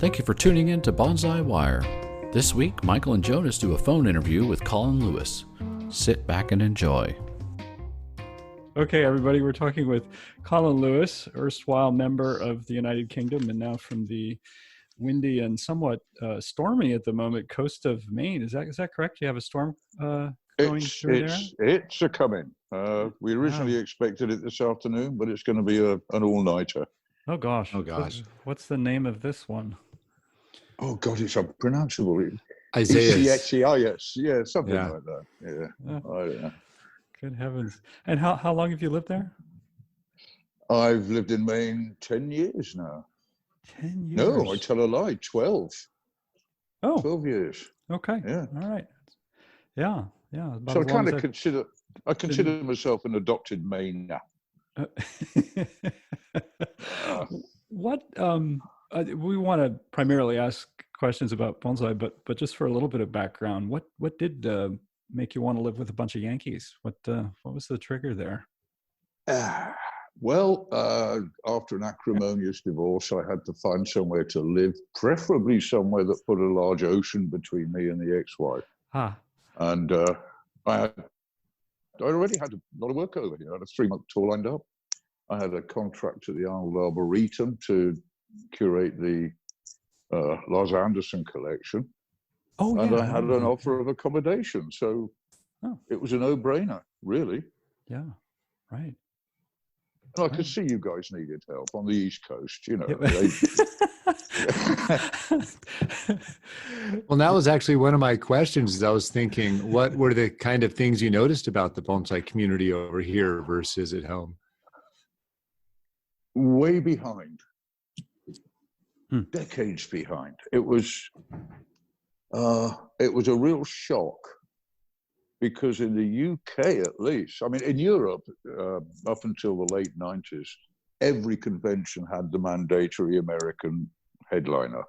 Thank you for tuning in to Bonsai Wire. This week, Michael and Jonas do a phone interview with Colin Lewis. Sit back and enjoy. Okay, everybody, we're talking with Colin Lewis, erstwhile member of the United Kingdom and now from the windy and somewhat stormy at the moment coast of Maine. Is that correct? You have a storm going through there? It's a coming. We originally expected it this afternoon, but it's going to be an all-nighter. Oh gosh! What's the name of this one? Oh God, it's unpronounceable. Isaiah. Yeah, something like that. Yeah, I don't know. Good heavens! And how long have you lived there? I've lived in Maine 10 years now. 10 years? No, I tell a lie. 12. Oh, 12 years. Okay. Yeah. All right. Yeah. So I kind of consider myself an adopted Mainer. What we want to primarily ask questions about bonsai, but just for a little bit of background, what did make you want to live with a bunch of Yankees? What was the trigger there? Well, after an acrimonious divorce, I had to find somewhere to live, preferably somewhere that put a large ocean between me and the ex-wife. And I already had a lot of work over here. I had a 3-month tour lined up. I had a contract at the Arnold Arboretum to curate the Los Anderson collection. Oh, and I had an offer of accommodation. So it was a no-brainer, really. Yeah, right. And I could see you guys needed help on the East Coast, you know. Well, that was actually one of my questions. I was thinking, what were the kind of things you noticed about the bonsai community over here versus at home? Way behind. Decades behind. It was a real shock. Because in the UK, at least, I mean, in Europe, up until the late 90s, every convention had the mandatory American headliner.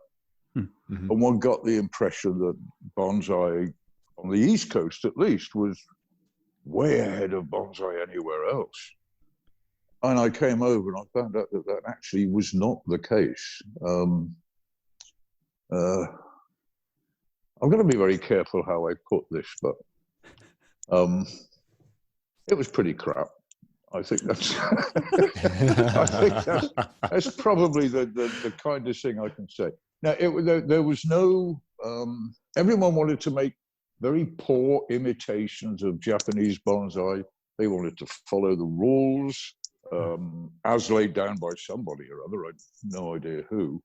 Mm-hmm. And one got the impression that bonsai, on the East Coast at least, was way ahead of bonsai anywhere else. And I came over and I found out that that actually was not the case. I'm going to be very careful how I put this, but it was pretty crap. I think that's that's probably the kindest thing I can say. Now, there was no. Everyone wanted to make very poor imitations of Japanese bonsai. They wanted to follow the rules as laid down by somebody or other. I have no idea who.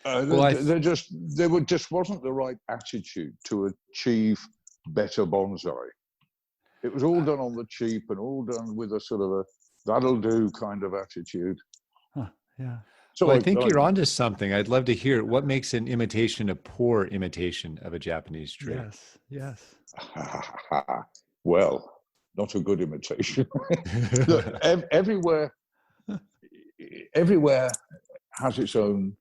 There just wasn't the right attitude to achieve better bonsai. It was all done on the cheap and all done with a sort of a that'll do kind of attitude. Yeah. So I think you're onto something. I'd love to hear what makes an imitation a poor imitation of a Japanese tree. Yes. Well, not a good imitation. Look, everywhere has its own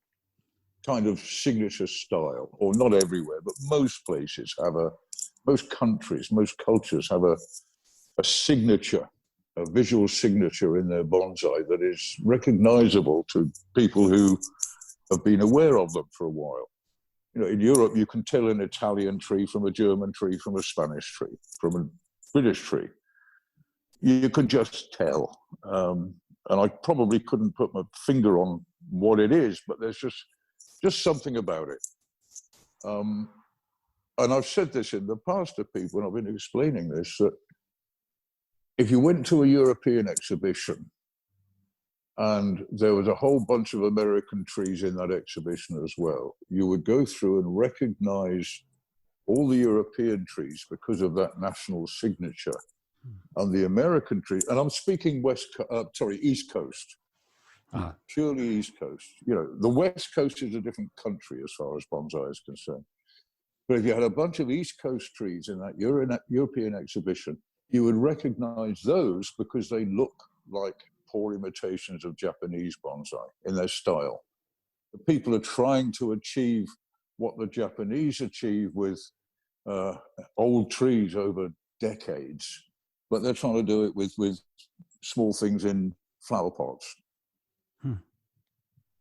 kind of signature style, or not everywhere, but most places have most countries, most cultures have a signature, a visual signature in their bonsai that is recognizable to people who have been aware of them for a while. You know, in Europe, you can tell an Italian tree from a German tree, from a Spanish tree, from a British tree. You could just tell. And I probably couldn't put my finger on what it is, but there's just something about it. And I've said this in the past to people when I've been explaining this, that if you went to a European exhibition and there was a whole bunch of American trees in that exhibition as well, you would go through and recognize all the European trees because of that national signature. And the American trees, and I'm speaking East Coast. Purely East Coast. You know, the West Coast is a different country as far as bonsai is concerned. But if you had a bunch of East Coast trees in that European exhibition, you would recognize those because they look like poor imitations of Japanese bonsai in their style. The people are trying to achieve what the Japanese achieve with old trees over decades, but they're trying to do it with small things in flower pots.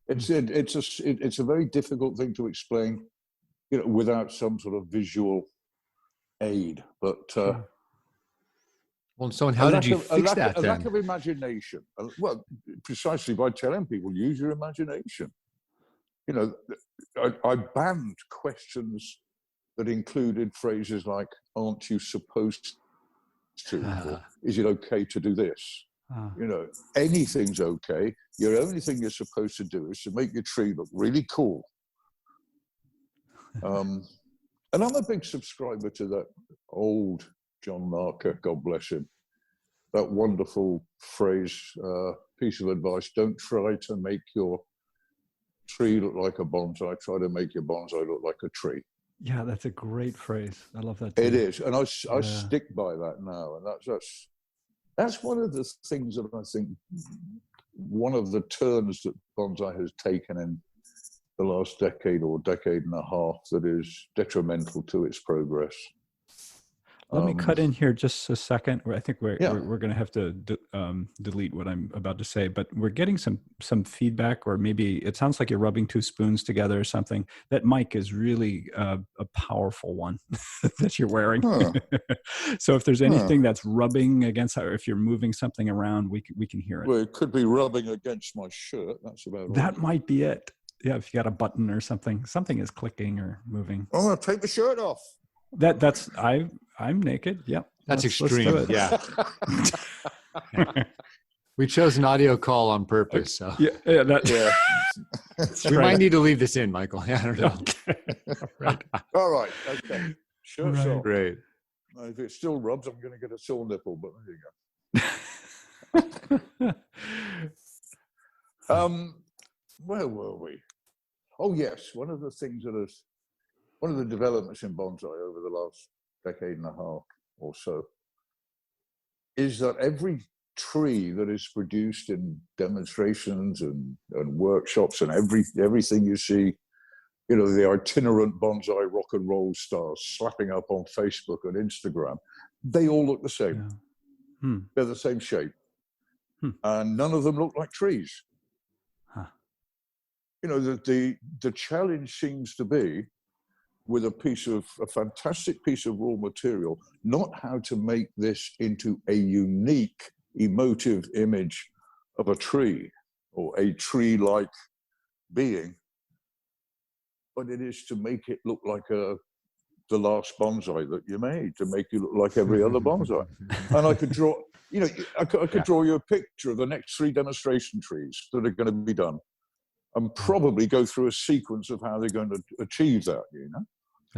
It's a very difficult thing to explain, without some sort of visual aid. But well, so how did you fix that then? A lack of imagination. Well, precisely by telling people, use your imagination. I banned questions that included phrases like, aren't you supposed to? Or, is it okay to do this? Anything's okay. The only thing you're supposed to do is to make your tree look really cool. And I'm a big subscriber to that old John Marker, God bless him, that wonderful phrase, piece of advice: don't try to make your tree look like a bonsai, try to make your bonsai look like a tree. Yeah, that's a great phrase. I love that too. It is, and I stick by that now, and that's one of the things that I think, one of the turns that bonsai has taken in the last decade or decade and a half that is detrimental to its progress. Let me cut in here just a second. I think we're going to have to delete what I'm about to say, but we're getting some feedback, or maybe it sounds like you're rubbing two spoons together or something. That mic is really a powerful one that you're wearing. Huh. So if there's anything that's rubbing against, or if you're moving something around, we can hear it. Well, it could be rubbing against my shirt. That's about right. That might be it. Yeah, if you got a button or something is clicking or moving. I'm going to take the shirt off. I'm naked. Yep. That's extreme. Yeah. We chose an audio call on purpose. So yeah. We might need to leave this in, Michael. Yeah, I don't know. Right. All right. Okay. Sure. Great. If it still rubs, I'm going to get a sore nipple, but there you go. Where were we? Oh, yes. One of the developments in bonsai over the last decade and a half or so is that every tree that is produced in demonstrations and workshops and everything you see, the itinerant bonsai rock and roll stars slapping up on Facebook and Instagram, they all look the same. Yeah. They're the same shape. And none of them look like trees. The challenge seems to be, with a fantastic piece of raw material, not how to make this into a unique emotive image of a tree or a tree-like being, but it is to make it look like the last bonsai that you made, to make you look like every other bonsai. And I could draw, I could draw you a picture of the next 3 demonstration trees that are going to be done, and probably go through a sequence of how they're going to achieve that, Yeah.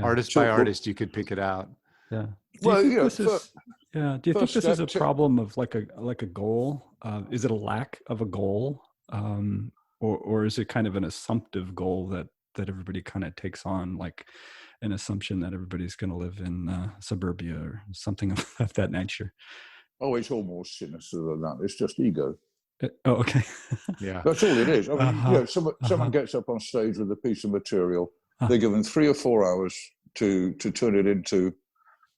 Artist by artist, you could pick it out. Yeah. Do you think this is a problem of like a goal? Is it a lack of a goal, or is it kind of an assumptive goal that everybody kind of takes on, like an assumption that everybody's going to live in suburbia or something of that nature? Oh, it's all more sinister than that. It's just ego. Okay. Yeah, that's all it is. I mean, someone gets up on stage with a piece of material. They're given 3 or 4 hours to turn it into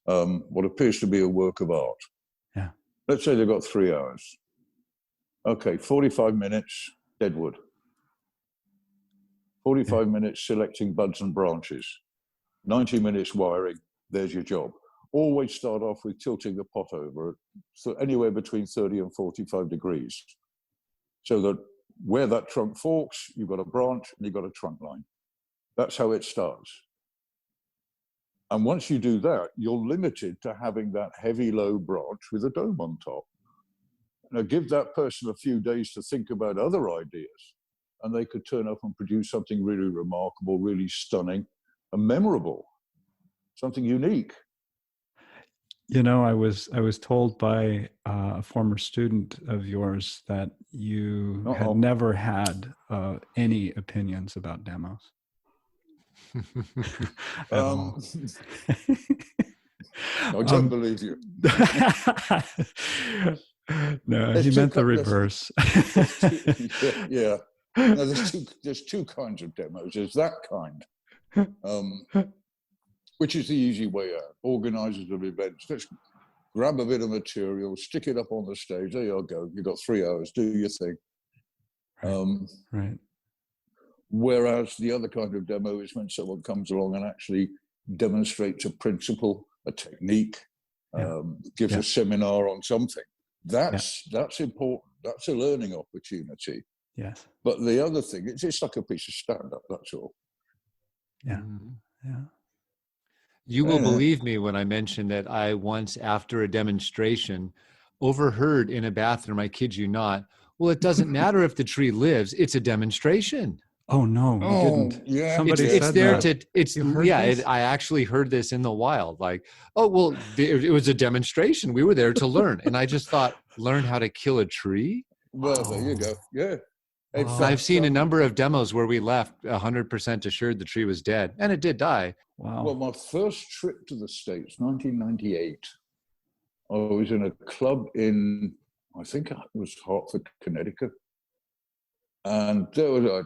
what appears to be a work of art. Yeah. Let's say they've got 3 hours. Okay, 45 minutes, deadwood. 45 minutes selecting buds and branches. 90 minutes wiring, there's your job. Always start off with tilting the pot over, so anywhere between 30 and 45 degrees. So that where that trunk forks, you've got a branch and you've got a trunk line. That's how it starts. And once you do that, you're limited to having that heavy low branch with a dome on top. Now give that person a few days to think about other ideas, and they could turn up and produce something really remarkable, really stunning and memorable, something unique. I was told by a former student of yours that you had never had any opinions about demos. I don't believe you. No, he meant the reverse. Yeah. No, there's two kinds of demos. There's that kind, which is the easy way out. Organizers of events, let's grab a bit of material, stick it up on the stage. There you go. You've got 3 hours. Do your thing. Right. Whereas the other kind of demo is when someone comes along and actually demonstrates a principle, a technique, gives a seminar on something. That's important. That's a learning opportunity. Yes. But the other thing, it's just like a piece of stand-up, that's all. Yeah. Yeah. You will believe me when I mention that I once, after a demonstration, overheard in a bathroom, I kid you not, well, it doesn't matter if the tree lives, it's a demonstration. Oh, no, you didn't. Yeah. Somebody it's said there that. I actually heard this in the wild. Like, oh, well, it was a demonstration. We were there to learn. And I just thought, learn how to kill a tree? Well, there you go. Yeah. In fact, I've seen a number of demos where we left 100% assured the tree was dead, and it did die. Wow. Well, my first trip to the States, 1998, I was in a club in, I think it was Hartford, Connecticut. And there was a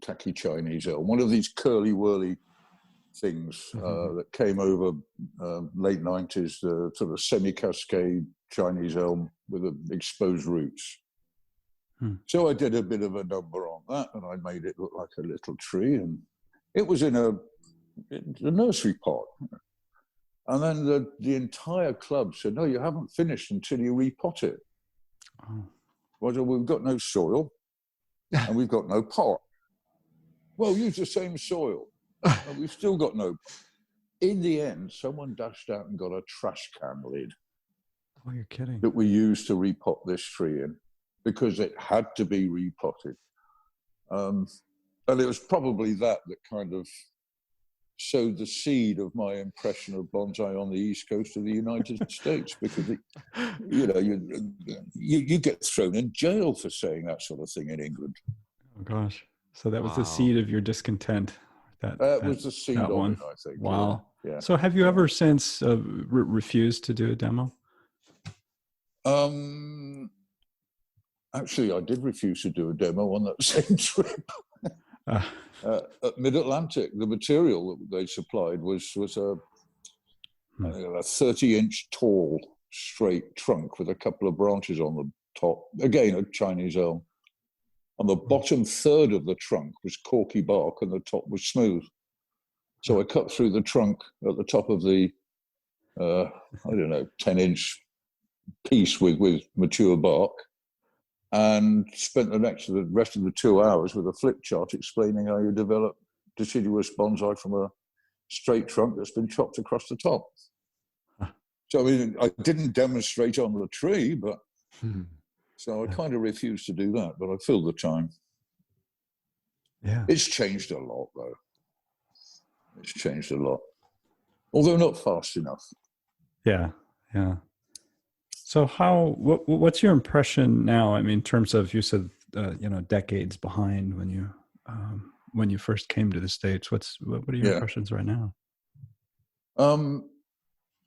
tacky Chinese elm, one of these curly-whirly things that came over late 90s, sort of semi-cascade Chinese elm with exposed roots. So I did a bit of a number on that, and I made it look like a little tree, and it was in a nursery pot. And then the entire club said, no, you haven't finished until you repot it. Oh. Well, we've got no soil, and we've got no pot. Well, use the same soil. And we've still got no pot. In the end, someone dashed out and got a trash can lid. Oh, you're kidding. That we used to repot this tree in, because it had to be repotted. And it was probably that kind of sowed the seed of my impression of bonsai on the East Coast of the United States, because you get thrown in jail for saying that sort of thing in England. Oh gosh! So that was the seed of your discontent. That was the seed of one. It, I think. Wow. Yeah. So have you ever since refused to do a demo? Actually, I did refuse to do a demo on that same trip. At Mid-Atlantic, the material that they supplied was a 30-inch tall straight trunk with a couple of branches on the top. Again, a Chinese elm. On the bottom third of the trunk was corky bark, and the top was smooth. So I cut through the trunk at the top of the 10-inch piece with mature bark, and spent the rest of the 2 hours with a flip chart explaining how you develop deciduous bonsai from a straight trunk that's been chopped across the top. So I mean, I didn't demonstrate on the tree, but so I kind of refused to do that, but I filled the time. Yeah. It's changed a lot, though. It's changed a lot, although not fast enough. Yeah, yeah. So what's your impression now? I mean, in terms of, you said, decades behind when you first came to the States. What are your impressions right now? Well,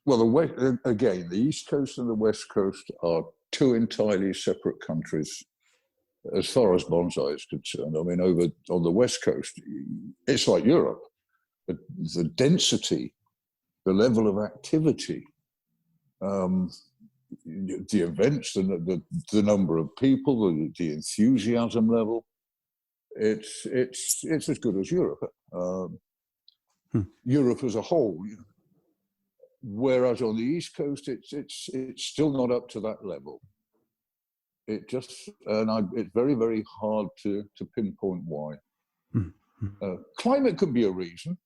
the East Coast and the West Coast are two entirely separate countries as far as bonsai is concerned. I mean, over on the West Coast, it's like Europe. The density, the level of activity, the events, the number of people, the enthusiasm level, it's as good as Europe. Europe as a whole. Whereas on the East Coast, it's still not up to that level. It's very, very hard to pinpoint why. Climate could be a reason.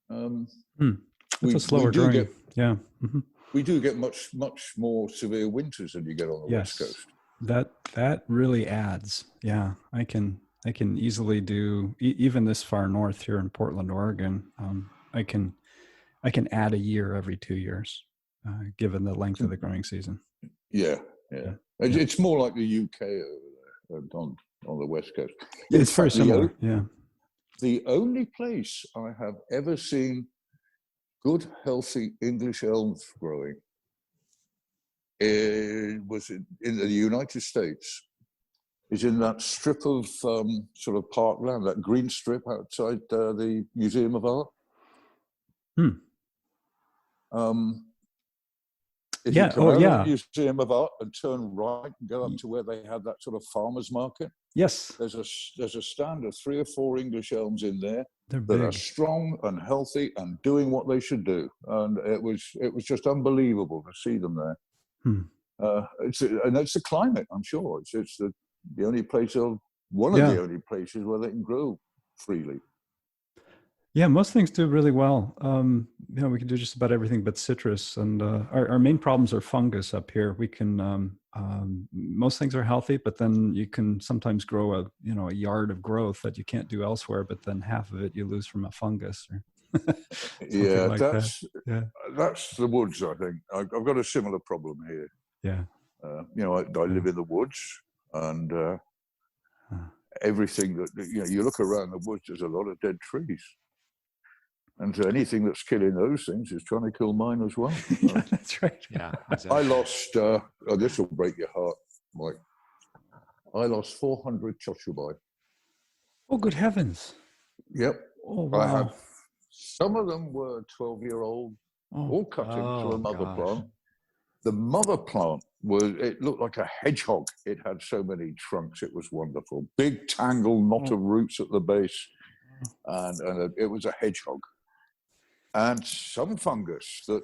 It's a slower growing. Yeah. Mm-hmm. We do get much more severe winters than you get on the West Coast. That really adds. Yeah, I can easily do even this far north here in Portland, Oregon. I can add a year every 2 years, given the length of the growing season. Yeah. It's more like the UK over there on the West Coast. It's very similar. The only place I have ever seen good, healthy English elms growing was in the United States. Is in that strip of sort of parkland, that green strip outside the Museum of Art. If you come out of the Museum of Art and turn right and go up to where they have that sort of farmer's market, yes, there's a stand of 3 or 4 English elms in there that are strong and healthy and doing what they should do. And it was just unbelievable to see them there. It's the climate, I'm sure. It's the only place, one of the only places where they can grow freely. Yeah, most things do really well. We can do just about everything but citrus, and our main problems are fungus up here. We can most things are healthy, but then you can sometimes grow a yard of growth that you can't do elsewhere. But then half of it you lose from a fungus. Or that's the woods. I think I've got a similar problem here. Yeah, I live in the woods, and everything that you look around the woods, there's a lot of dead trees. And anything that's killing those things is trying to kill mine as well. Yeah, that's right. Yeah, exactly. I lost, this will break your heart, Mike. I lost 400 chochubai. Oh, good heavens. Yep. Oh, wow. Some of them were 12-year-old, all cuttings from a mother plant. The mother plant it looked like a hedgehog. It had so many trunks. It was wonderful. Big tangled knot of roots at the base. And it was a hedgehog. And some fungus that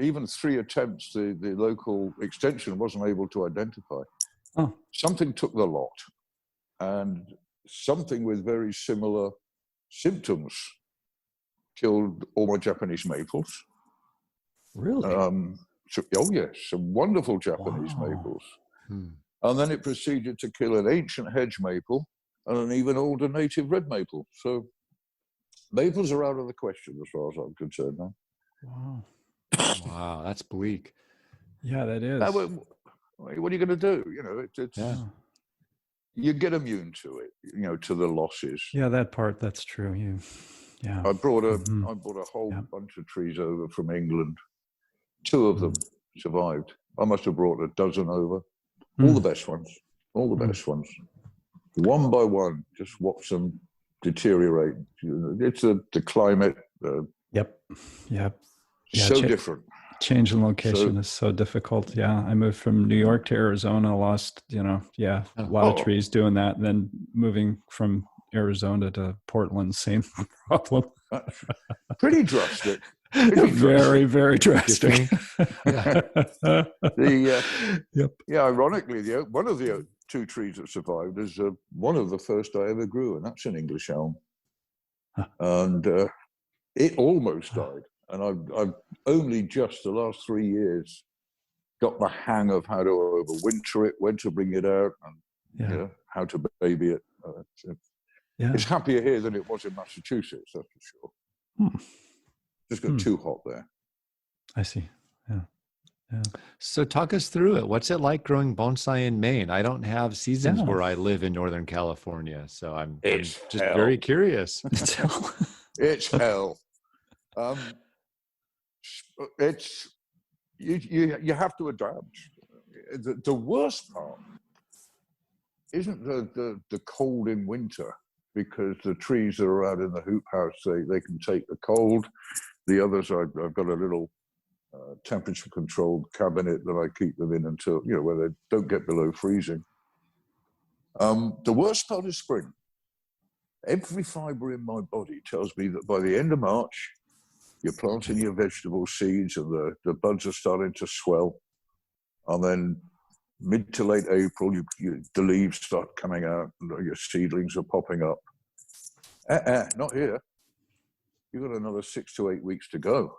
even 3 attempts, the local extension wasn't able to identify. Something took the lot, and something with very similar symptoms killed all my Japanese maples. Really? Yes, some wonderful Japanese maples. And then it proceeded to kill an ancient hedge maple and an even older native red maple. So maples are out of the question as far as I'm concerned now. Wow. Wow, that's bleak. Yeah, that is. What are you going to do? You get immune to it, to the losses. Yeah, that part, that's true. I brought a whole bunch of trees over from England. 2 of them survived. I must have brought a dozen over. All the best ones. All the best ones. One by one, just watch them deteriorate. It's the climate. Yep. So different. Change in location is so difficult. Yeah, I moved from New York to Arizona. Lost, a lot of trees doing that. And then moving from Arizona to Portland, same problem. Pretty drastic. Very, very drastic. Ironically, one of the 2 trees that survived is one of the first I ever grew, and that's an English elm. And it almost died. And I've only just the last 3 years got the hang of how to overwinter it, when to bring it out, and how to baby it. It's happier here than it was in Massachusetts, that's for sure. Just got too hot there. I see. Yeah. So talk us through it. What's it like growing bonsai in Maine? I don't have seasons where I live in Northern California, so I'm just very curious. It's hell. It's hell. You have to adapt. The worst part isn't the cold in winter, because the trees that are out in the hoop house, they can take the cold. The others, I've got a little temperature controlled cabinet that I keep them in until, where they don't get below freezing. The worst part is spring. Every fiber in my body tells me that by the end of March, you're planting your vegetable seeds and the buds are starting to swell. And then mid to late April, the leaves start coming out and your seedlings are popping up. Not here. You've got another 6 to 8 weeks to go.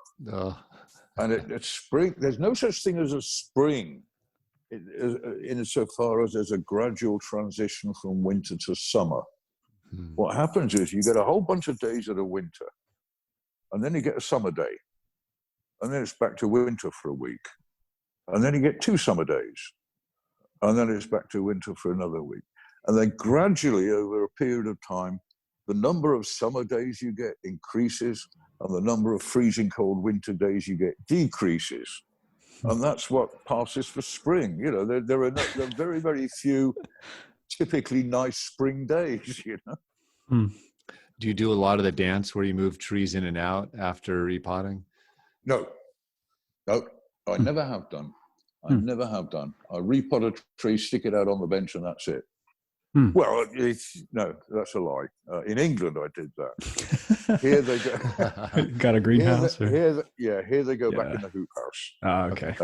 And it's spring. There's no such thing as a spring insofar as there's a gradual transition from winter to summer. What happens is you get a whole bunch of days of the winter, and then you get a summer day, and then it's back to winter for a week, and then you get 2 summer days, and then it's back to winter for another week. And then gradually over a period of time, the number of summer days you get increases, and the number of freezing cold winter days you get decreases. And that's what passes for spring. There are very, very few typically nice spring days, Do you do a lot of the dance where you move trees in and out after repotting? No. I never have done. I never have done. I repot a tree, stick it out on the bench, and that's it. Well, no, that's a lie. In England, I did that. Here they go. Got a greenhouse? Here they go back in the hoop house. Oh, okay.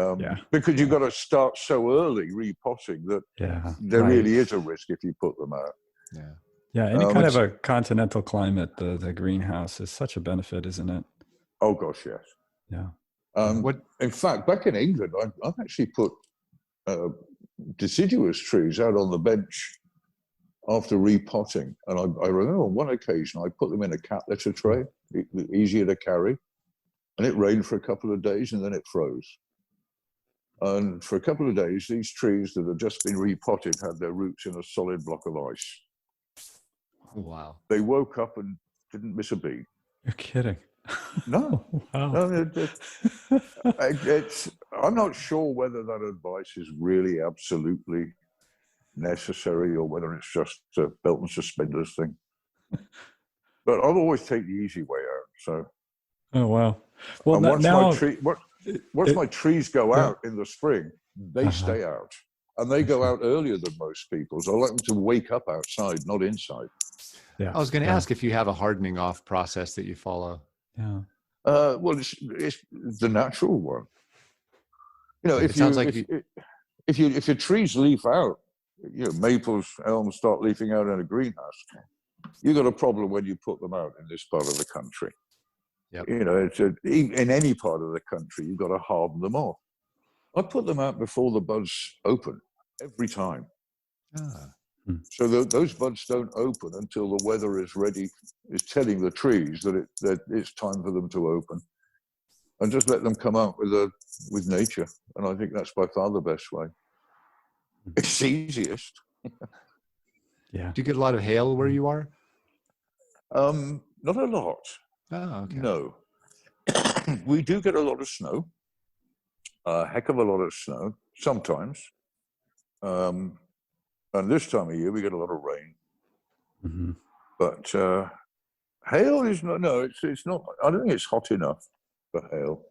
Because you've got to start so early repotting that there really is a risk if you put them out. Yeah, any kind of a continental climate, the greenhouse is such a benefit, isn't it? Oh, gosh, yes. Yeah. In fact, back in England, I've actually put deciduous trees out on the bench after repotting. And I remember on one occasion, I put them in a cat litter tray, easier to carry. And it rained for a couple of days and then it froze. And for a couple of days, these trees that had just been repotted had their roots in a solid block of ice. Wow. They woke up and didn't miss a beat. You're kidding. No. Wow. No, I'm not sure whether that advice is really absolutely necessary or whether it's just a belt and suspenders thing. But I'll always take the easy way out. So. Oh, wow. Well, and once now, my trees go out in the spring, they stay out. And they go out earlier than most people's. I like them to wake up outside, not inside. Yeah. I was going to ask if you have a hardening off process that you follow. Yeah. Well, it's the natural one. You know, if your trees leaf out, maples, elms start leafing out in a greenhouse, you got a problem when you put them out in this part of the country. Yep. You know, in any part of the country, you've got to harden them off. I put them out before the buds open every time. So those buds don't open until the weather is ready, is telling the trees that it's time for them to open. And just let them come out with nature. And I think that's by far the best way. It's easiest. Yeah. Do you get a lot of hail where you are? Not a lot. Oh, okay. No. We do get a lot of snow. A heck of a lot of snow, sometimes. And this time of year, we get a lot of rain. Mm-hmm. But hail is it's not, I don't think it's hot enough for hail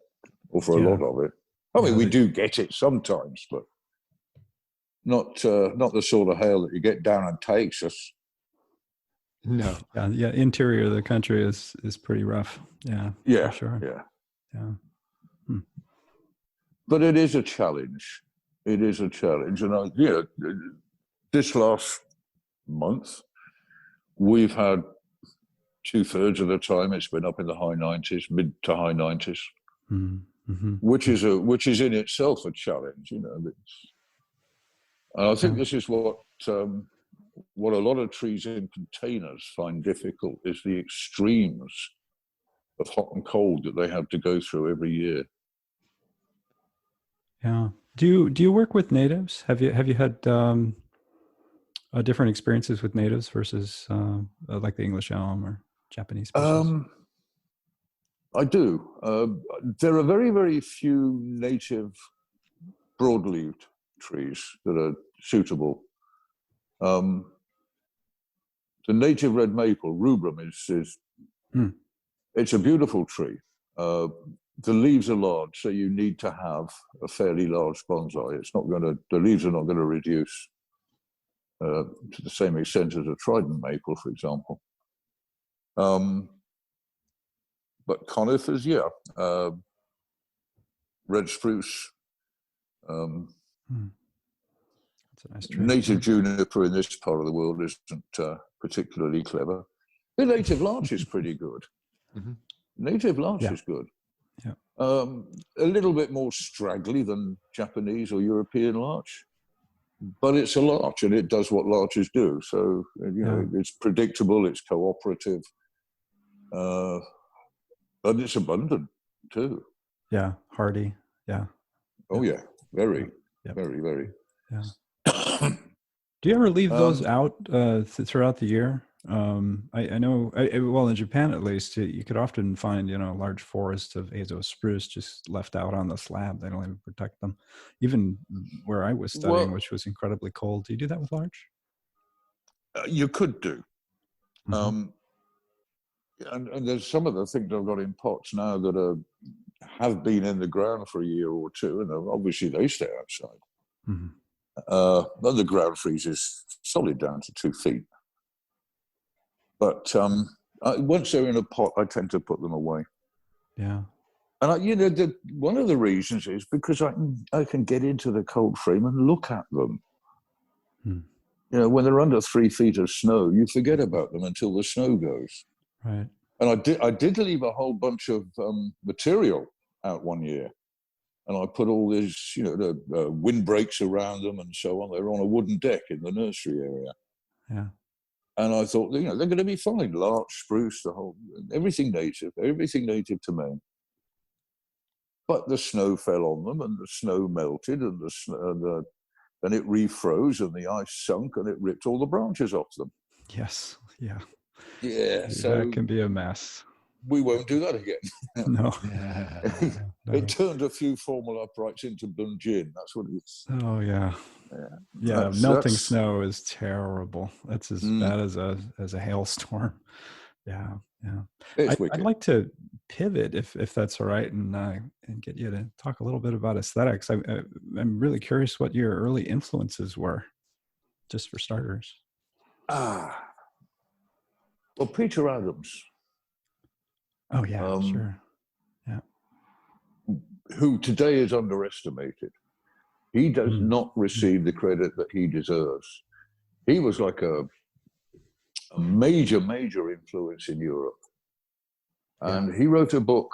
or for a lot of it. I mean, we do get it sometimes, but not the sort of hail that you get down in Texas. No. Yeah. Interior of the country is pretty rough. Yeah. Yeah. For sure. Yeah. But it is a challenge. It is a challenge. And this last month, we've had 2/3 of the time it's been up in the high 90s, mid to high 90s, which is in itself a challenge. And I think this is what a lot of trees in containers find difficult is the extremes of hot and cold that they have to go through every year. Yeah. Do you work with natives? Have you had different experiences with natives versus like the English elm or Japanese species? I do. There are very, very few native broad-leaved trees that are suitable. The native red maple, rubrum, it's a beautiful tree. The leaves are large, so you need to have a fairly large bonsai. The leaves are not going to reduce to the same extent as a trident maple, for example. But conifers, red spruce, That's a nice tree. native juniper in this part of the world isn't particularly clever. The native larch is pretty good. Native larch is good. Yeah. A little bit more straggly than Japanese or European larch, but it's a larch and it does what larches do. So, it's predictable, it's cooperative, and it's abundant too. Yeah, hardy. Yeah. Oh, yeah. Very, very, very. Yeah. Do you ever leave those out throughout the year? I know, well, in Japan at least, you could often find, large forests of Azo spruce just left out on the slab. They don't even protect them. Even where I was studying, which was incredibly cold. Do you do that with larch? You could do. And there's some of the things I've got in pots now that are have been in the ground for a year or two, and obviously they stay outside. Mm-hmm. But the ground freezes solid down to 2 feet. But once they're in a pot, I tend to put them away. Yeah. And one of the reasons is because I can get into the cold frame and look at them. Hmm. When they're under 3 feet of snow, you forget about them until the snow goes. Right. And I did leave a whole bunch of material out one year. And I put all these, the windbreaks around them and so on. They're on a wooden deck in the nursery area. Yeah. And I thought, they're going to be fine. Larch, spruce, everything native to Maine. But the snow fell on them, and the snow melted, and then it refroze, and the ice sunk, and it ripped all the branches off them. Yes. Yeah. Yeah. So that can be a mess. We won't do that again. No. It turned a few formal uprights into bunjin. That's what it's. Oh yeah. Yeah. Melting snow is terrible. That's as bad as a hailstorm. Yeah. Yeah. I'd like to pivot if that's all right, and get you to talk a little bit about aesthetics. I'm really curious what your early influences were, just for starters. Well, Peter Adams. Oh yeah, sure. Yeah. Who today is underestimated. He does not receive the credit that he deserves. He was like a major influence in Europe. And he wrote a book.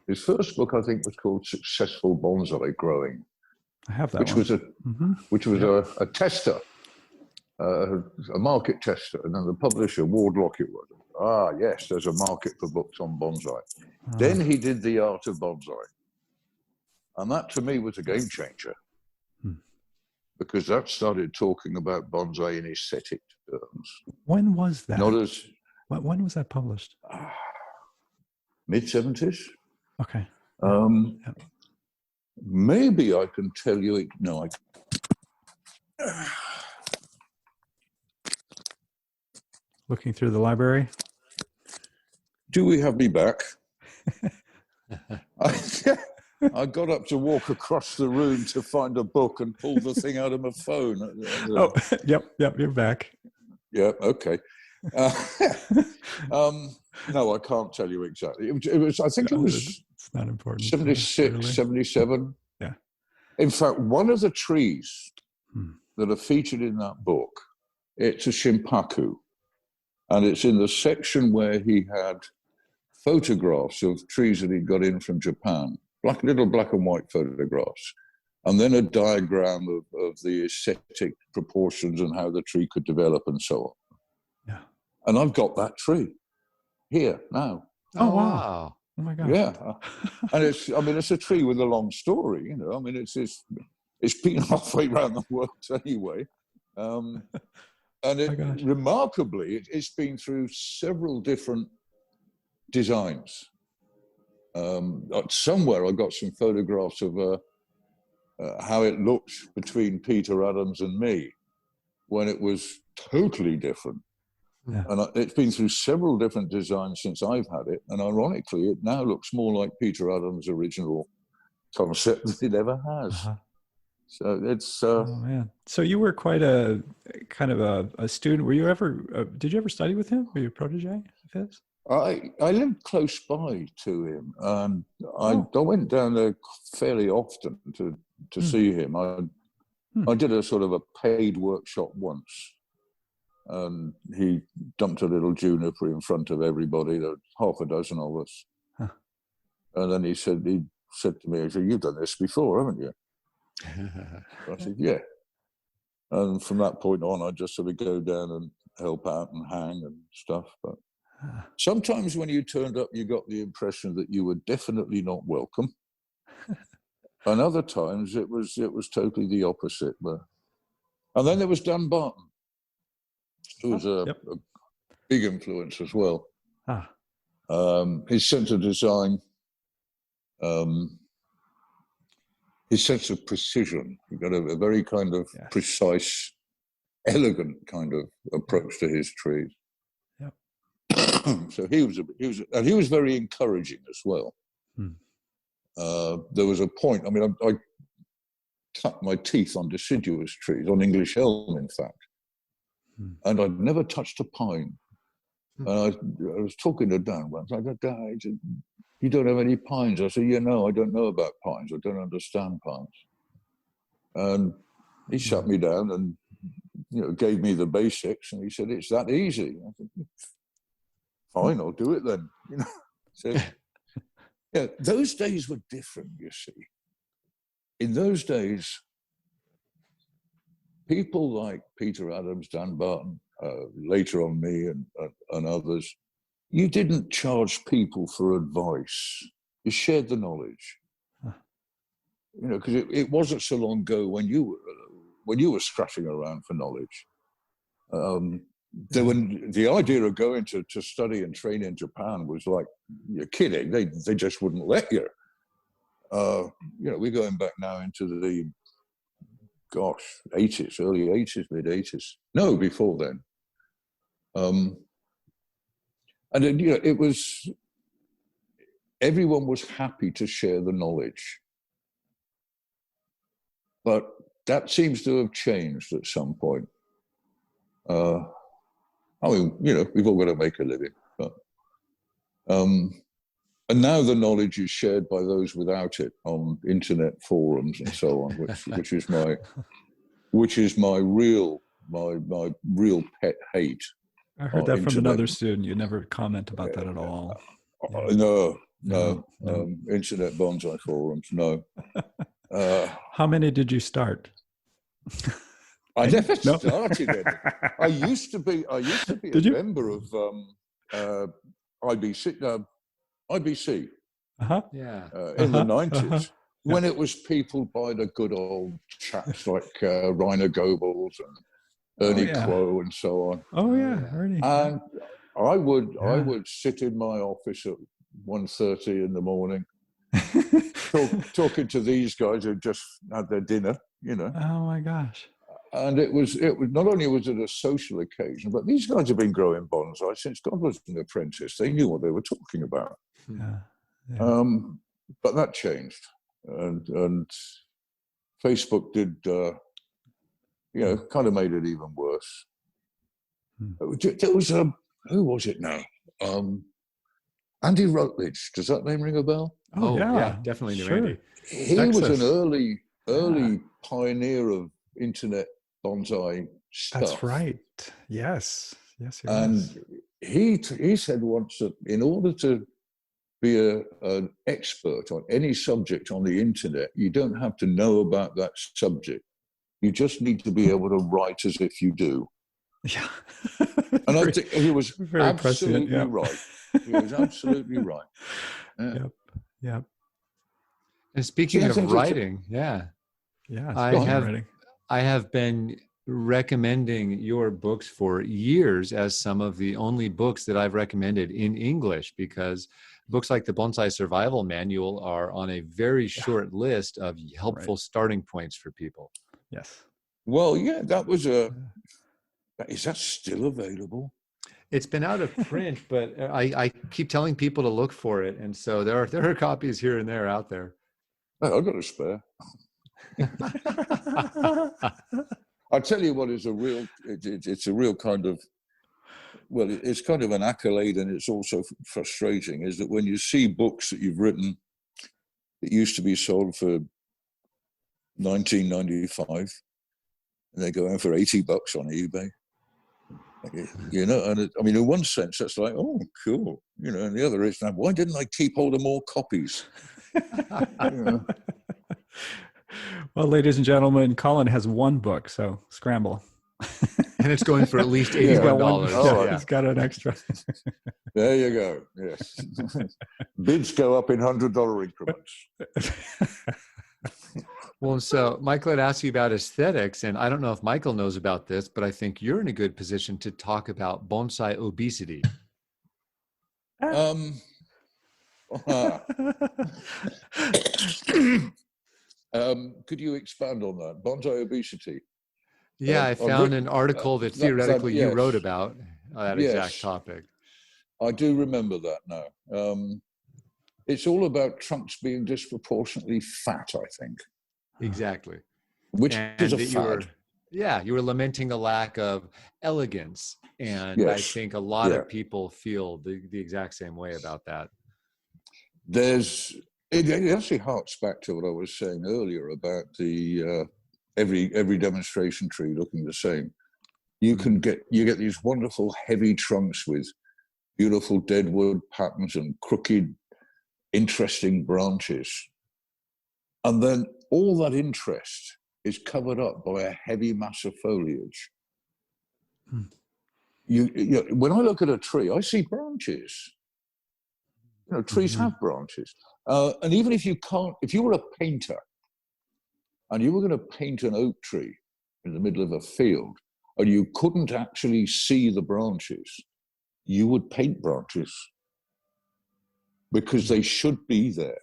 His first book, I think, was called Successful Bonsai Growing. I have that which was a tester, a market tester. And then the publisher, Wardlock it was. Yes, there's a market for books on bonsai. Then he did The Art of Bonsai. And that, to me, was a game changer. Because that started talking about bonsai in aesthetic terms. When was that? When was that published? Mid-70s. Okay. Maybe I can tell you it. No, Looking through the library. Do we have me back? I got up to walk across the room to find a book and pulled the thing out of my phone. Yep, you're back. Yeah, okay. No, I can't tell you exactly. It was I think it was it's not important. 76, 77. Yeah. In fact, one of the trees that are featured in that book, it's a shimpaku. And it's in the section where he had photographs of trees that he'd got in from Japan, little black and white photographs, and then a diagram of the aesthetic proportions and how the tree could develop and so on. Yeah. And I've got that tree here now. Oh, wow. Oh my gosh. Yeah. And it's a tree with a long story, it's been halfway around the world anyway. And remarkably, it's been through several different designs. Somewhere I got some photographs of how it looked between Peter Adams and me when it was totally different. Yeah. And it's been through several different designs since I've had it. And ironically, it now looks more like Peter Adams' original concept than it ever has. Uh-huh. So it's... oh, man. So you were quite a kind of a student. Were you ever... did you ever study with him? Were you a protege of his? I lived close by to him. I went down there fairly often to see him. I did a sort of a paid workshop once. And he dumped a little juniper in front of everybody. There were half a dozen of us. Huh. And then he said to me, "You've done this before, haven't you?" I said, "Yeah." And from that point on, I just sort of go down and help out and hang and stuff. But sometimes when you turned up, you got the impression that you were definitely not welcome. And other times it was totally the opposite. And then there was Dan Barton, who was a big influence as well. His sense of design, his sense of precision. He got a very kind of precise, elegant kind of approach to his trees. So he was very encouraging as well. there was a point. I mean, I cut my teeth on deciduous trees, on English elm, in fact, and I'd never touched a pine. And I was talking to Dan once. I said, "Dad, you don't have any pines?" I said, "Yeah, no, I don't know about pines. I don't understand pines." And he sat me down and gave me the basics, and he said, "It's that easy." I said, "Fine, I'll do it then." So, yeah, those days were different. You see, in those days, people like Peter Adams, Dan Barton, later on me and others, you didn't charge people for advice. You shared the knowledge. Because it wasn't so long ago when you were scratching around for knowledge. The idea of going to study and train in Japan was like, you're kidding. They just wouldn't let you. We're going back now into the 80s, early 80s, mid 80s. No, before then. And it was, everyone was happy to share the knowledge. But that seems to have changed at some point. I mean, we've all got to make a living. But, and now the knowledge is shared by those without it on internet forums and so on, which is my real pet hate. I heard that from another student. You never comment about that at all. No. Internet bonsai forums, no. How many did you start? I never started it. I used to be a member of IBC. Yeah. In the 90s, when it was people by the good old chaps like Rainer Goebbels and Ernie Quo and so on. Oh yeah, Ernie. And I would sit in my office at 1:30 in the morning, talking to these guys who just had their dinner, Oh my gosh. And it was not only was it a social occasion, but these guys have been growing bonsai since God was an apprentice. They knew what they were talking about. Yeah. But that changed, and Facebook did, kind of made it even worse. There was who was it now? Andy Rutledge. Does that name ring a bell? Oh yeah, definitely knew Andy. He was an early pioneer of internet bonsai stuff. That's right. Yes. And he said once that in order to be an expert on any subject on the internet, you don't have to know about that subject. You just need to be able to write as if you do. Yeah. And I think he was absolutely right. He was absolutely right. Yeah. Yep. And speaking of writing, I have been recommending your books for years as some of the only books that I've recommended in English, because books like the Bonsai Survival Manual are on a very short list of helpful starting points for people. Yes. Well, yeah, that was is that still available? It's been out of print, but I keep telling people to look for it. And so there are copies here and there out there. Oh, I've got a spare. I'll tell you what is it's a real kind of, well, it's kind of an accolade, and it's also frustrating, is that when you see books that you've written that used to be sold for $19.95 and they're going for $80 on eBay, and I mean, in one sense, that's like, oh, cool, and the other is, now, why didn't I keep hold of more copies? Well, ladies and gentlemen, Colin has one book, so scramble. And it's going for at least $81. He's got an extra. There you go. Yes. Bids go up in $100 increments. Well, so Michael had asked you about aesthetics, and I don't know if Michael knows about this, but I think you're in a good position to talk about bonsai obesity. Could you expand on that? Bonsai obesity? Yeah, I found an article that theoretically you wrote about that exact topic. I do remember that now. it's all about trunks being disproportionately fat, I think. Exactly. Which is a that fad. you were lamenting the lack of elegance. And I Yes. think a lot of people feel the exact same way about that. It actually harks back to what I was saying earlier about the every demonstration tree looking the same. You get these wonderful heavy trunks with beautiful deadwood patterns and crooked, interesting branches. And then all that interest is covered up by a heavy mass of foliage. When I look at a tree, I see branches. Trees have branches. And even if you were a painter and you were going to paint an oak tree in the middle of a field and you couldn't actually see the branches, you would paint branches because they should be there.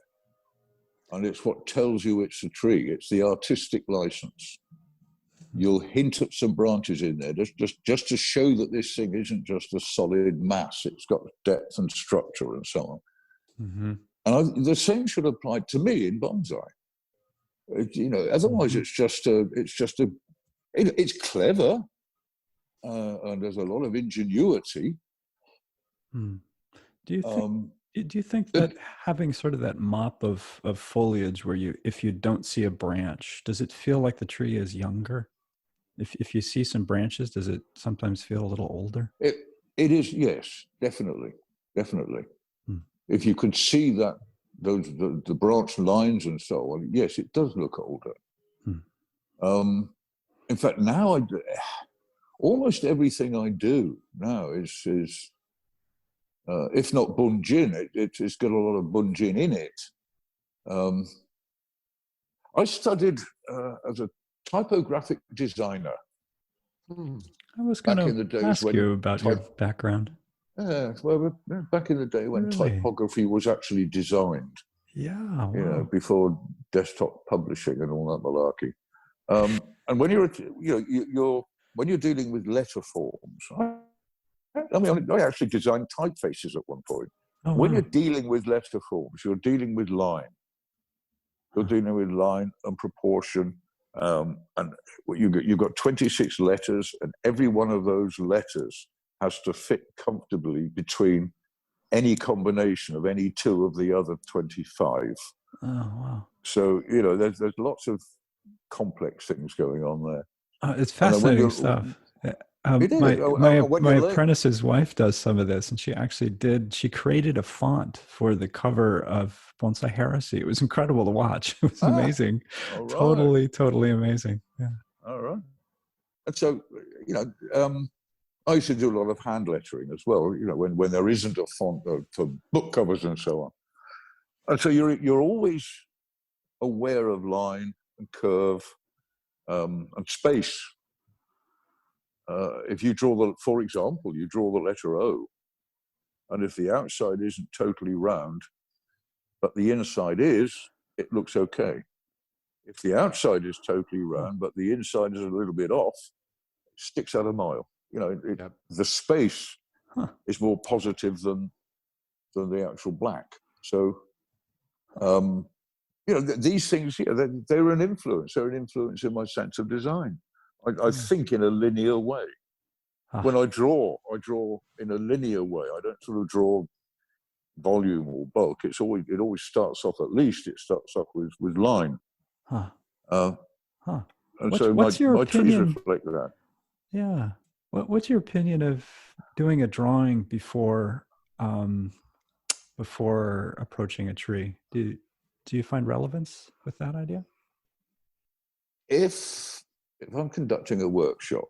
And it's what tells you it's a tree. It's the artistic license. You'll hint at some branches in there just to show that this thing isn't just a solid mass. It's got depth and structure and so on. And the same should apply to me in bonsai. Otherwise it's clever, and there's a lot of ingenuity. Do you think that having sort of that mop of foliage where if you don't see a branch, does it feel like the tree is younger? If you see some branches, does it sometimes feel a little older? It is, yes, definitely. If you could see that the branch lines and so on, yes, it does look older. In fact, now almost everything I do now is if not bunjin, it's got a lot of bunjin in it. I studied as a typographic designer. I was going to ask you about your background. Well, back in the day when typography was actually designed. Yeah, wow. Before desktop publishing and all that malarkey. And when when you're dealing with letter forms, I actually designed typefaces at one point. When you're dealing with letter forms, you're dealing with line. You're dealing with line and proportion. And you've got 26 letters, and every one of those letters has to fit comfortably between any combination of any two of the other 25. Oh, wow. So, there's lots of complex things going on there. It's fascinating stuff. My apprentice's wife does some of this, and she created a font for the cover of Bonsai Heresy. It was incredible to watch. It was amazing. Right. Totally amazing. Yeah. All right. And so, I used to do a lot of hand lettering as well, when there isn't a font for book covers and so on. And so you're always aware of line and curve and space. If you for example, you draw the letter O, and if the outside isn't totally round, but the inside is, it looks okay. If the outside is totally round, but the inside is a little bit off, it sticks out a mile. The space is more positive than the actual black. So, these things, they're an influence. They're an influence in my sense of design. I think in a linear way. When I draw in a linear way. I don't sort of draw volume or bulk. It always starts off, at least it starts off with line. And so my trees reflect that. Yeah. What's your opinion of doing a drawing before approaching a tree? Do you find relevance with that idea? If I'm conducting a workshop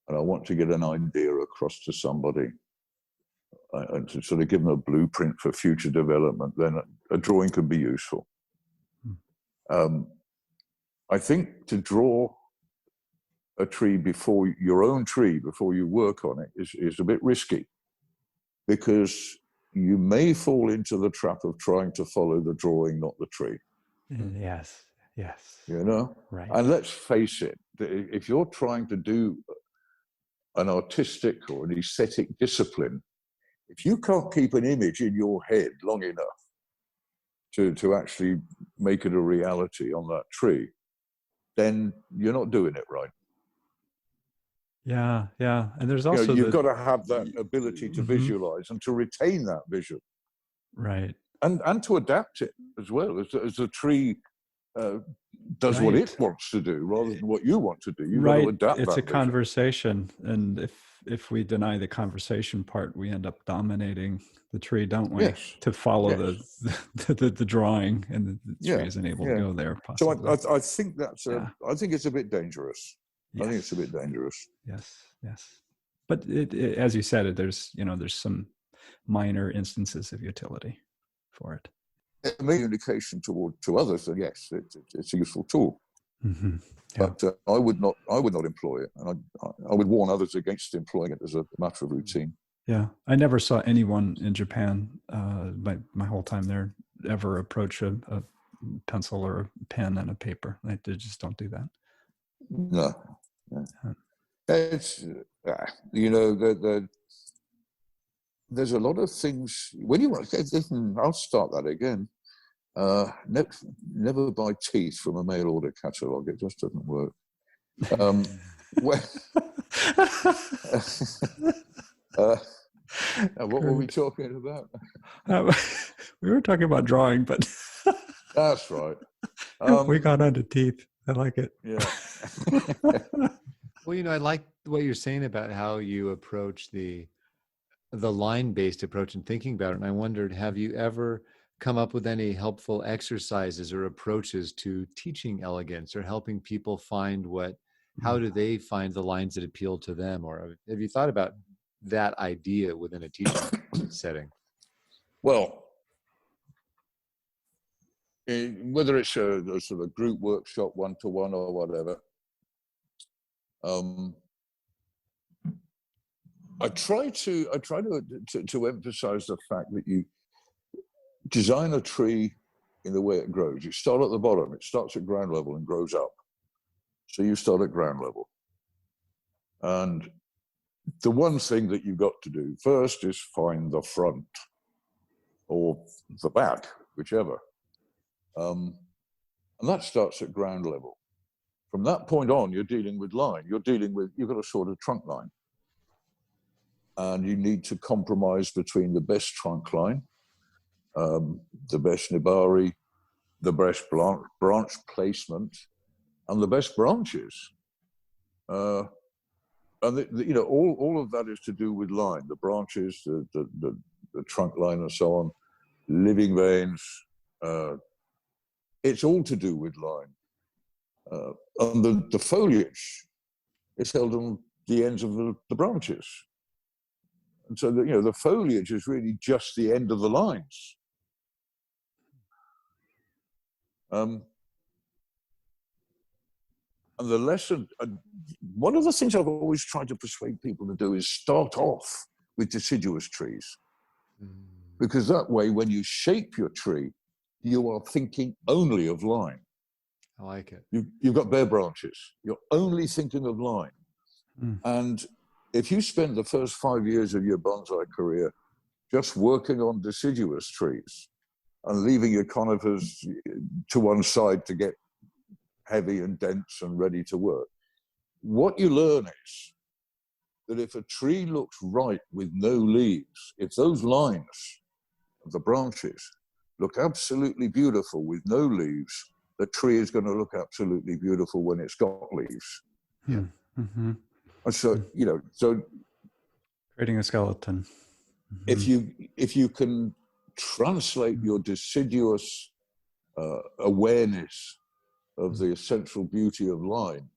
and I want to get an idea across to somebody and to sort of give them a blueprint for future development, then a drawing could be useful. I think to draw a tree before you work on it is a bit risky, because you may fall into the trap of trying to follow the drawing, not the tree. Yes. Right. And let's face it, if you're trying to do an artistic or an aesthetic discipline, if you can't keep an image in your head long enough, to actually make it a reality on that tree, then you're not doing it right. Yeah, yeah. And there's also you've got to have that ability to visualize and to retain that vision. Right. And to adapt it as well, as the tree does what it wants to do rather than what you want to do. You've got to adapt. It's that a vision. conversation, and if we deny the conversation part, we end up dominating the tree, don't we? Yes. To follow the drawing, and the tree isn't able to go there. Possibly. So I think that's I think it's a bit dangerous. Yes. I think it's a bit dangerous. Yes, yes. But as you said, there's some minor instances of utility for it. It may be an indication to others that yes, it's a useful tool. Mm-hmm. Yeah. But I would not employ it, and I would warn others against employing it as a matter of routine. Yeah, I never saw anyone in Japan, my whole time there, ever approach a pencil or a pen and a paper. They just don't do that. No. It's there's a lot of things when you want. I'll start that again. Never buy teeth from a mail order catalogue. It just doesn't work. What were we talking about? We were talking about drawing, but that's right. We got onto teeth. I like it. Yeah. Well, I like what you're saying about how you approach the line-based approach and thinking about it. And I wondered, have you ever come up with any helpful exercises or approaches to teaching elegance or helping people find how do they find the lines that appeal to them? Or have you thought about that idea within a teaching setting? Well, whether it's a sort of group workshop, one-to-one or whatever, I try to emphasize the fact that you design a tree in the way it grows. You start at the bottom. It starts at ground level and grows up. So you start at ground level. And the one thing that you've got to do first is find the front or the back, whichever. And that starts at ground level. From that point on, you're dealing with line. You've got a sort of trunk line. And you need to compromise between the best trunk line, the best nibari, the best branch placement, and the best branches. And all of that is to do with line, the branches, the trunk line, and so on, living veins. It's all to do with line. And the foliage is held on the ends of the branches. And so the foliage is really just the end of the lines. And the lesson, one of the things I've always tried to persuade people to do is start off with deciduous trees. Because that way, when you shape your tree, you are thinking only of line. I like it. You've got bare branches. You're only thinking of line. And if you spend the first 5 years of your bonsai career just working on deciduous trees and leaving your conifers to one side to get heavy and dense and ready to work, what you learn is that if a tree looks right with no leaves, if those lines of the branches look absolutely beautiful with no leaves, the tree is going to look absolutely beautiful when it's got leaves. Yeah. Mm-hmm. And so, so creating a skeleton. If you can translate your deciduous awareness of the essential beauty of line,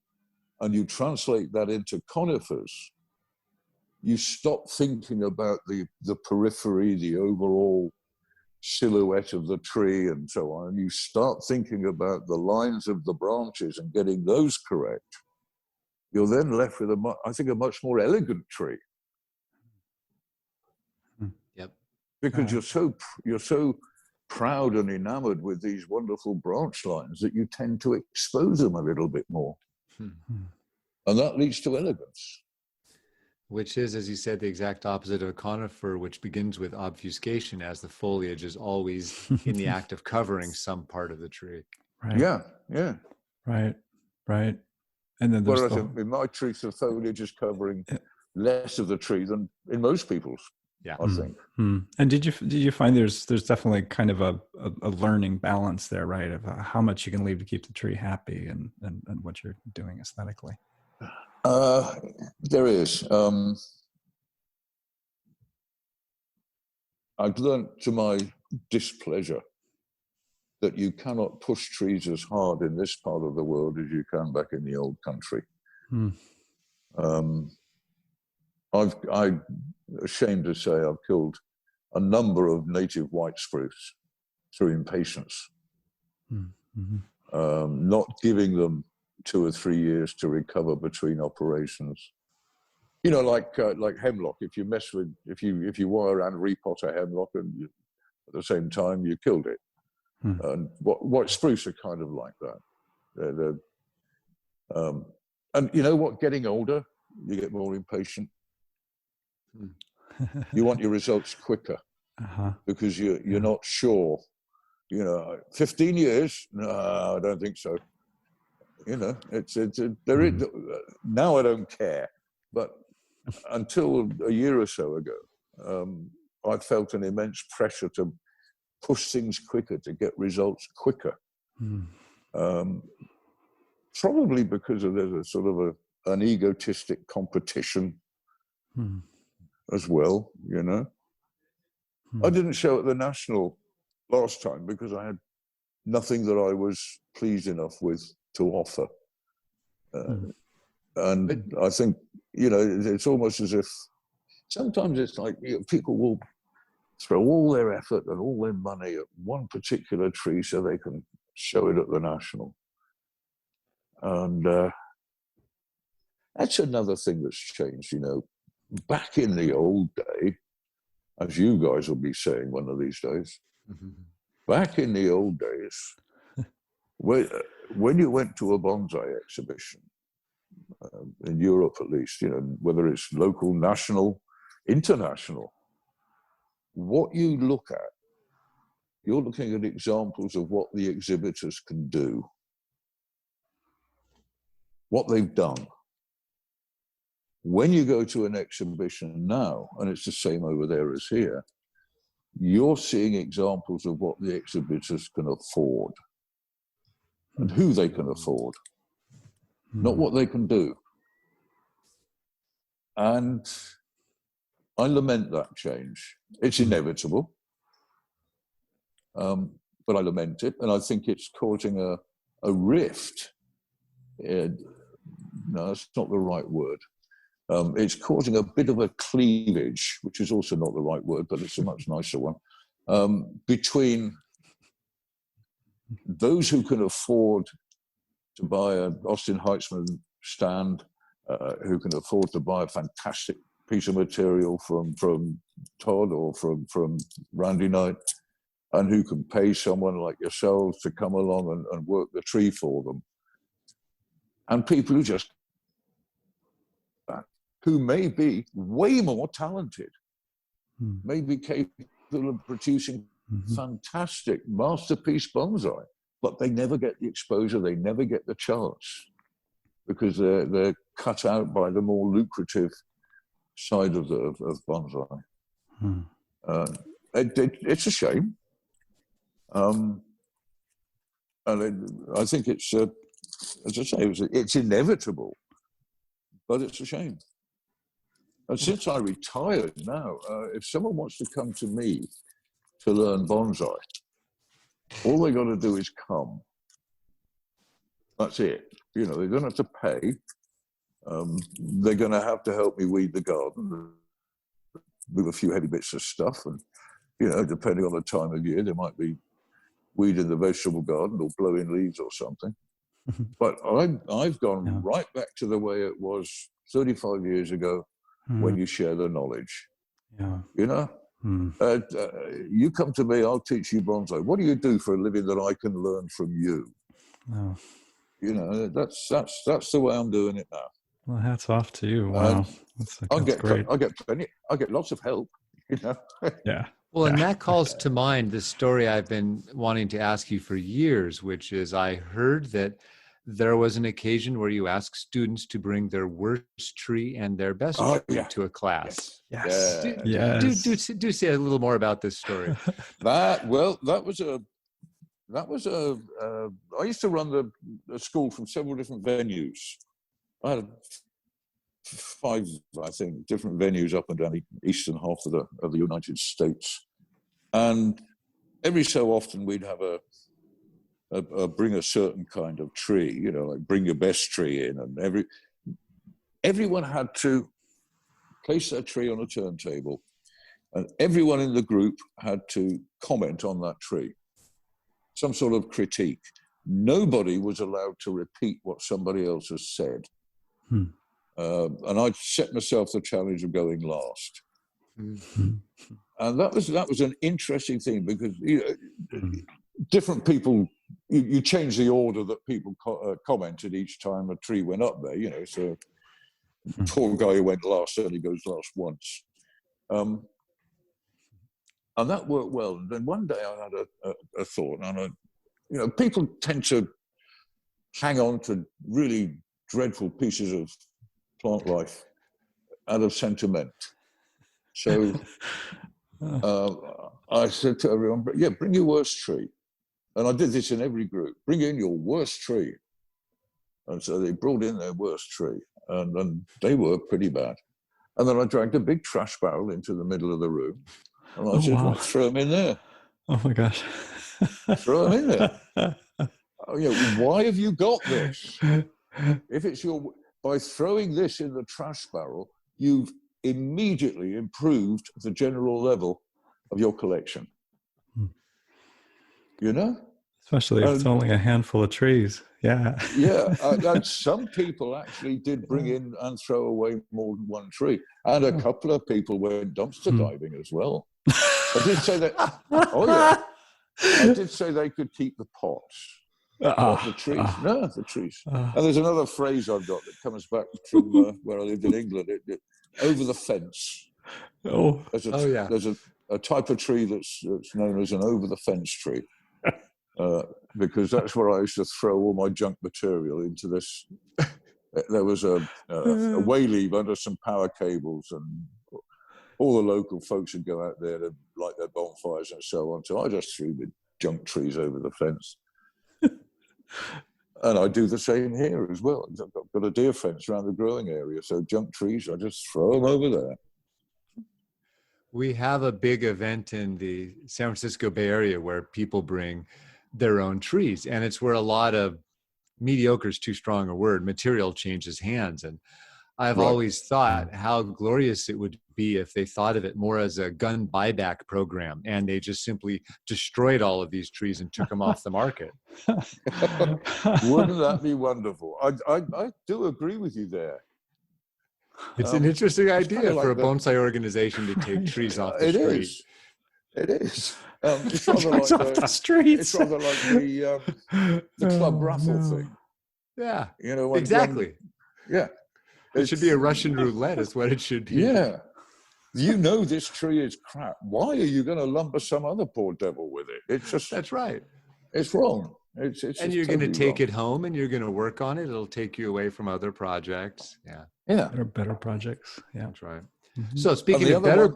and you translate that into conifers, you stop thinking about the periphery, the overall silhouette of the tree and so on, and you start thinking about the lines of the branches and getting those correct. You're then left with a much more elegant tree. Yep. Because you're so proud and enamored with these wonderful branch lines that you tend to expose them a little bit more. And that leads to elegance. Which is, as you said, the exact opposite of a conifer, which begins with obfuscation, as the foliage is always in the act of covering some part of the tree. Right. Yeah, yeah. Right. Right. And then there's Whereas in my trees, the foliage is covering less of the tree than in most people's. Yeah, I think. And did you find there's definitely kind of a learning balance there, right? Of how much you can leave to keep the tree happy and what you're doing aesthetically. There is. I've learned to my displeasure that you cannot push trees as hard in this part of the world as you can back in the old country. I'm ashamed to say I've killed a number of native white spruce through impatience, not giving them 2 or 3 years to recover between operations. You know, like hemlock. If you wire and repot a hemlock, and at the same time you killed it. And white spruce are kind of like that. And you know what? Getting older, you get more impatient. You want your results quicker because you're not sure. You know, 15 years? No, I don't think so. You know, now I don't care. But until a year or so ago, I felt an immense pressure to push things quicker, to get results quicker. Probably because there's a sort of an egotistic competition as well, you know. I didn't show at the National last time because I had nothing that I was pleased enough with to offer. And I think, you know, it's almost as if sometimes it's like, you know, people will throw all their effort and all their money at one particular tree so they can show it at the National. And that's another thing that's changed, you know. Back in the old day, as you guys will be saying one of these days, back in the old days, when you went to a bonsai exhibition, in Europe at least, you know, whether it's local, national, international, what you look at, you're looking at examples of what the exhibitors can do, what they've done. When you go to an exhibition now, and it's the same over there as here, you're seeing examples of what the exhibitors can afford and who they can afford, not what they can do. And I lament that change. It's inevitable, but I lament it, and I think it's causing a rift. No, that's not the right word. It's causing a bit of a cleavage, which is also not the right word, but it's a much nicer one, between those who can afford to buy an Austin Heitzman stand, who can afford to buy a fantastic piece of material from Todd or from Randy Knight, and who can pay someone like yourselves to come along and work the tree for them. And people who just, who may be way more talented, may be capable of producing fantastic masterpiece bonsai, but they never get the exposure, they never get the chance, because they're cut out by the more lucrative side of bonsai. It's a shame. And I think it's, as I say, it's inevitable, but it's a shame. And since I retired now, if someone wants to come to me to learn bonsai, all they got to do is come. That's it. You know, they don't have to pay. They're going to have to help me weed the garden, move a few heavy bits of stuff, and, you know, depending on the time of year, there might be weeding the vegetable garden or blowing leaves or something. But I've gone right back to the way it was 35 years ago, when you share the knowledge. You know, you come to me, I'll teach you bonsai. What do you do for a living that I can learn from you? You know, that's the way I'm doing it now. Well, hats off to you. Wow. That's great. I get plenty. I get lots of help. You know. Yeah. Well, Yeah. and that calls to mind the story I've been wanting to ask you for years, which is I heard that there was an occasion where you asked students to bring their worst tree and their best tree to a class. Yes. Do say a little more about this story. That was I used to run the school from several different venues. I had 5, I think, different venues up and down the eastern half of the United States, and every so often we'd have a bring a certain kind of tree, you know, like bring your best tree in, and everyone had to place their tree on a turntable, and everyone in the group had to comment on that tree, some sort of critique. Nobody was allowed to repeat what somebody else has said. And I set myself the challenge of going last. And that was an interesting thing, because different people, you change the order that people commented each time a tree went up there, you know. So poor guy who went last only goes last once. And that worked well. And then one day I had a thought, and you know, people tend to hang on to really dreadful pieces of plant life out of sentiment. So I said to everyone, yeah, bring your worst tree. And I did this in every group. Bring in your worst tree. And so they brought in their worst tree, and they were pretty bad. And then I dragged a big trash barrel into the middle of the room, and I said, wow. well, throw them in there. Oh my gosh. Throw them in there. Oh, yeah, why have you got this? If it's by throwing this in the trash barrel, you've immediately improved the general level of your collection. You know? Especially if it's only a handful of trees. Yeah. Yeah. And some people actually did bring in and throw away more than one tree. And a couple of people went dumpster diving as well. I did say that. Oh, yeah. I did say they could keep the pots. The trees. No, the trees. And there's another phrase I've got that comes back from where I lived in England. Over the fence. Oh. There's a type of tree that's known as an over the fence tree. Because that's where I used to throw all my junk material into this. There was a way leave under some power cables, and all the local folks would go out there to light their bonfires and so on. So I just threw the junk trees over the fence. And I do the same here as well. I've got a deer fence around the growing area, so junk trees, I just throw them over there. We have a big event in the San Francisco Bay Area where people bring their own trees, and it's where a lot of mediocre is too strong a word, material changes hands. And I've always thought how glorious it would be if they thought of it more as a gun buyback program, and they just simply destroyed all of these trees and took them off the market. Wouldn't that be wonderful? I do agree with you there. It's an interesting idea for a bonsai organization to take trees off the street. It is. It's rather like it's rather like the club raffle thing. Yeah. You know, exactly. Yeah. It should be a Russian roulette is what it should be. Yeah. You know this tree is crap. Why are you going to lumber some other poor devil with it? It's just... That's right. It's wrong. It's and you're going to take it home and you're going to work on it. It'll take you away from other projects. Yeah. Yeah. Better projects. Yeah. That's right. Mm-hmm. So speaking of better...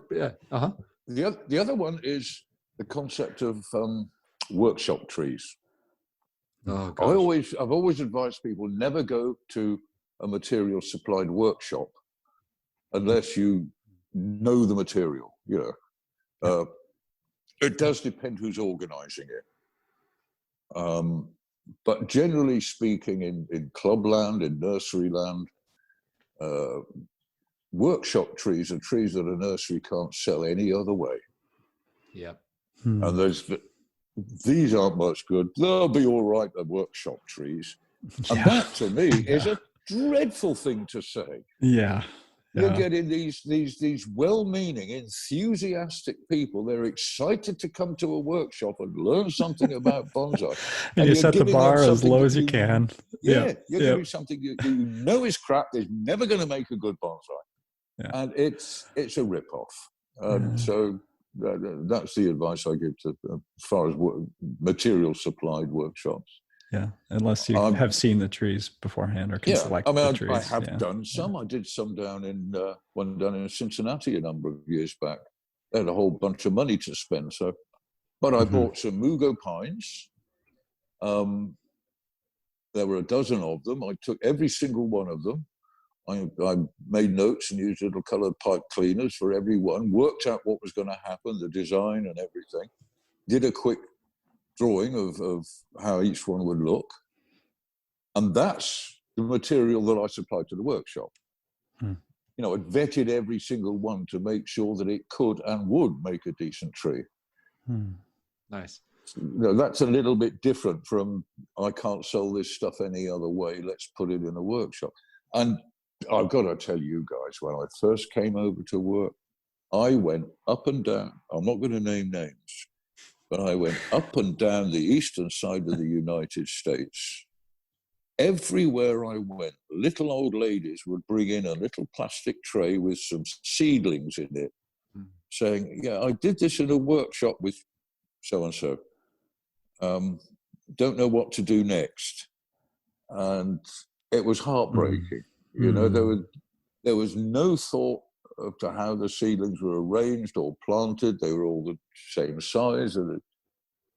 The other one is the concept of workshop trees. Oh, gosh. I've always advised people never go to a material supplied workshop unless you know the material. You know, it does depend who's organizing it. But generally speaking, in clubland, in nursery land, workshop trees are trees that a nursery can't sell any other way. Yep. And these aren't much good. They'll be all right, the workshop trees. And that, to me, is a dreadful thing to say. Yeah. You're getting these well-meaning, enthusiastic people. They're excited to come to a workshop and learn something about bonsai. And you you're set the giving them bar as something low that as you can. Yeah, you're giving something you know is crap. There's never going to make a good bonsai. Yeah. And it's a rip-off. So that's the advice I give to as far as material supplied workshops. Yeah, unless you have seen the trees beforehand or can select the trees. I have done some. I did some one down in Cincinnati a number of years back. They had a whole bunch of money to spend. But I bought some Mugo pines. There were a dozen of them. I took every single one of them. I made notes and used little colored pipe cleaners for every one, worked out what was going to happen, the design and everything, did a quick drawing of how each one would look. And that's the material that I supplied to the workshop. You know, I vetted every single one to make sure that it could and would make a decent tree. Nice. You know, that's a little bit different from, I can't sell this stuff any other way, let's put it in a workshop. And I've got to tell you guys, when I first came over to work, I went up and down. I'm not going to name names, but I went up and down the eastern side of the United States. Everywhere I went, little old ladies would bring in a little plastic tray with some seedlings in it, saying, yeah, I did this in a workshop with so-and-so. Don't know what to do next. And it was heartbreaking. You know, there was no thought to how the seedlings were arranged or planted. They were all the same size, and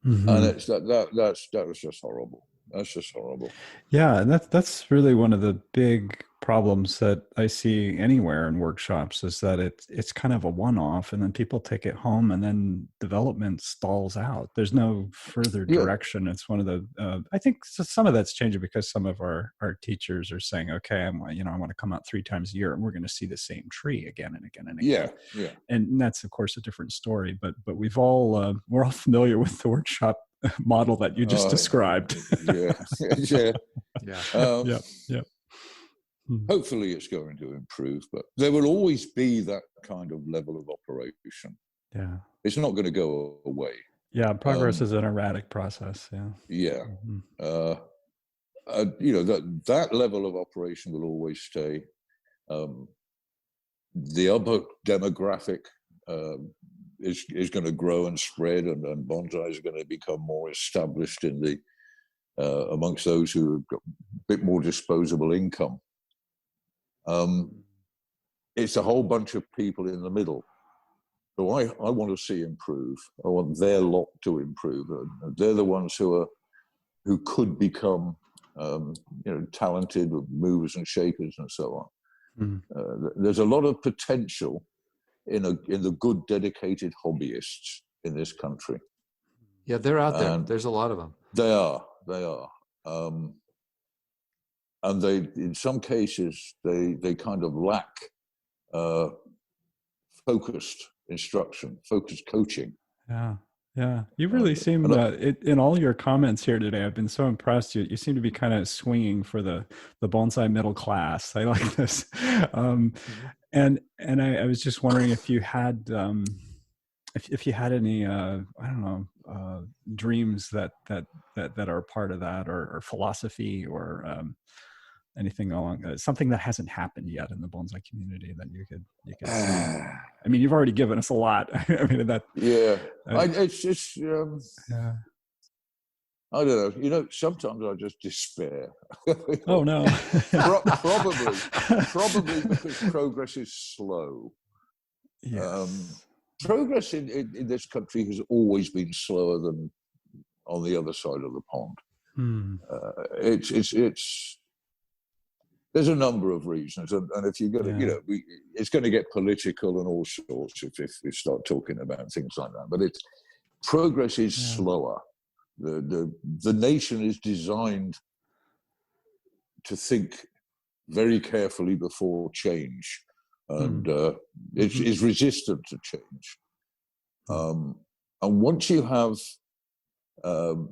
it's that was just horrible. That's just horrible. Yeah, and that's really one of the big problems that I see anywhere in workshops is that it's kind of a one-off, and then people take it home, and then development stalls out. There's no further direction. It's one of the I think some of that's changing because some of our teachers are saying, okay, I want to come out 3 times a year, and we're going to see the same tree again and again and again. Yeah. And that's of course a different story, but we're all familiar with the workshop model that you just described. Hopefully it's going to improve, but there will always be that kind of level of operation. Yeah. It's not going to go away. Yeah, progress is an erratic process. You know, that level of operation will always stay. The other demographic is going to grow and spread, and bonsai is going to become more established in the amongst those who have got a bit more disposable income. It's a whole bunch of people in the middle. So I want to see improve. I want their lot to improve. They're the ones who could become talented movers and shakers and so on. There's a lot of potential in the good, dedicated hobbyists in this country. Yeah, they're out there. There's a lot of them. They are. And they, in some cases, they kind of lack focused instruction, focused coaching. Yeah. You really seem, in all your comments here today, I've been so impressed. You seem to be kind of swinging for the bonsai middle class. I like this. And I was just wondering if you had if you had any dreams that are part of that, or philosophy, or anything along something that hasn't happened yet in the bonsai community that you could see. I mean, you've already given us a lot. I mean, that. Yeah, it's just. I don't know. You know, sometimes I just despair. Oh no. Probably because progress is slow. Yes. Progress in this country has always been slower than on the other side of the pond. It's. There's a number of reasons, and if you're going to, it's going to get political and all sorts if we start talking about things like that. But progress is slower. The nation is designed to think very carefully before change, and it's resistant to change. And once you have, now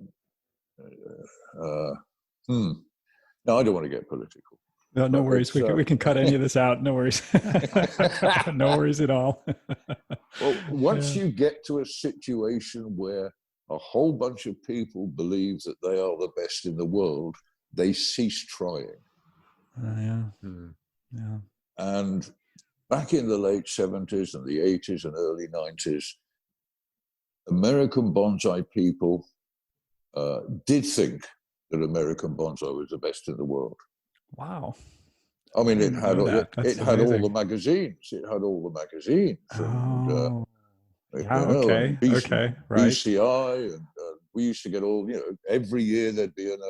I don't want to get political. No, no worries. We can cut any of this out. No worries. No worries at all. Well, once you get to a situation where a whole bunch of people believe that they are the best in the world, they cease trying. Yeah. Yeah. And back in the late 70s and the 80s and early 90s, American bonsai people did think that American bonsai was the best in the world. Wow. I mean, it had all the magazines. It had all the magazines. Oh. And, Yeah, okay. Okay. Right. BCI, and we used to get all, every year there'd be an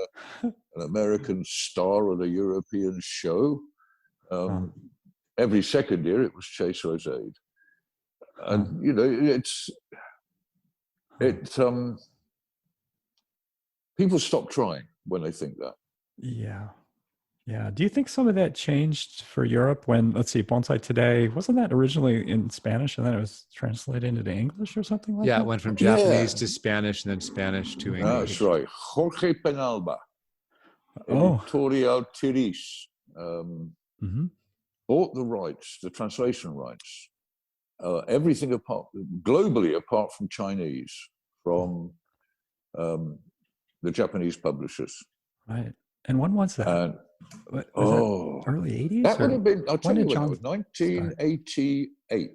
American star of the European show. Every second year it was Chase Rosade. And, people stop trying when they think that. Yeah. Yeah. Do you think some of that changed for Europe when, let's see, Bonsai Today, wasn't that originally in Spanish and then it was translated into English or something like that? Yeah, it went from Japanese to Spanish and then Spanish to English. That's right. Jorge Penalba, Editorial Tiris, bought the rights, the translation rights, everything globally apart from Chinese, from the Japanese publishers. Right. And when was that? And, was that early 80s? That would have been, I'll tell you when it was, 1988.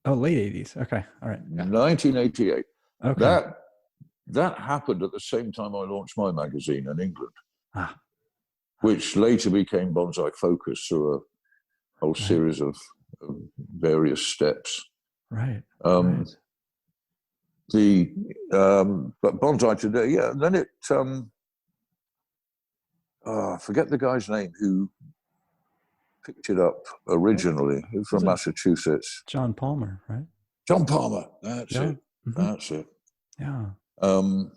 Oh, late 80s. Okay. All right. Yeah. 1988. Okay. That happened at the same time I launched my magazine in England, which later became Bonsai Focus through a whole series of various steps. Right. But Bonsai Today, yeah. And then it, I forget the guy's name who picked it up originally. He was from Massachusetts. John Palmer, right? John Palmer. That's it. That's it. Yeah. And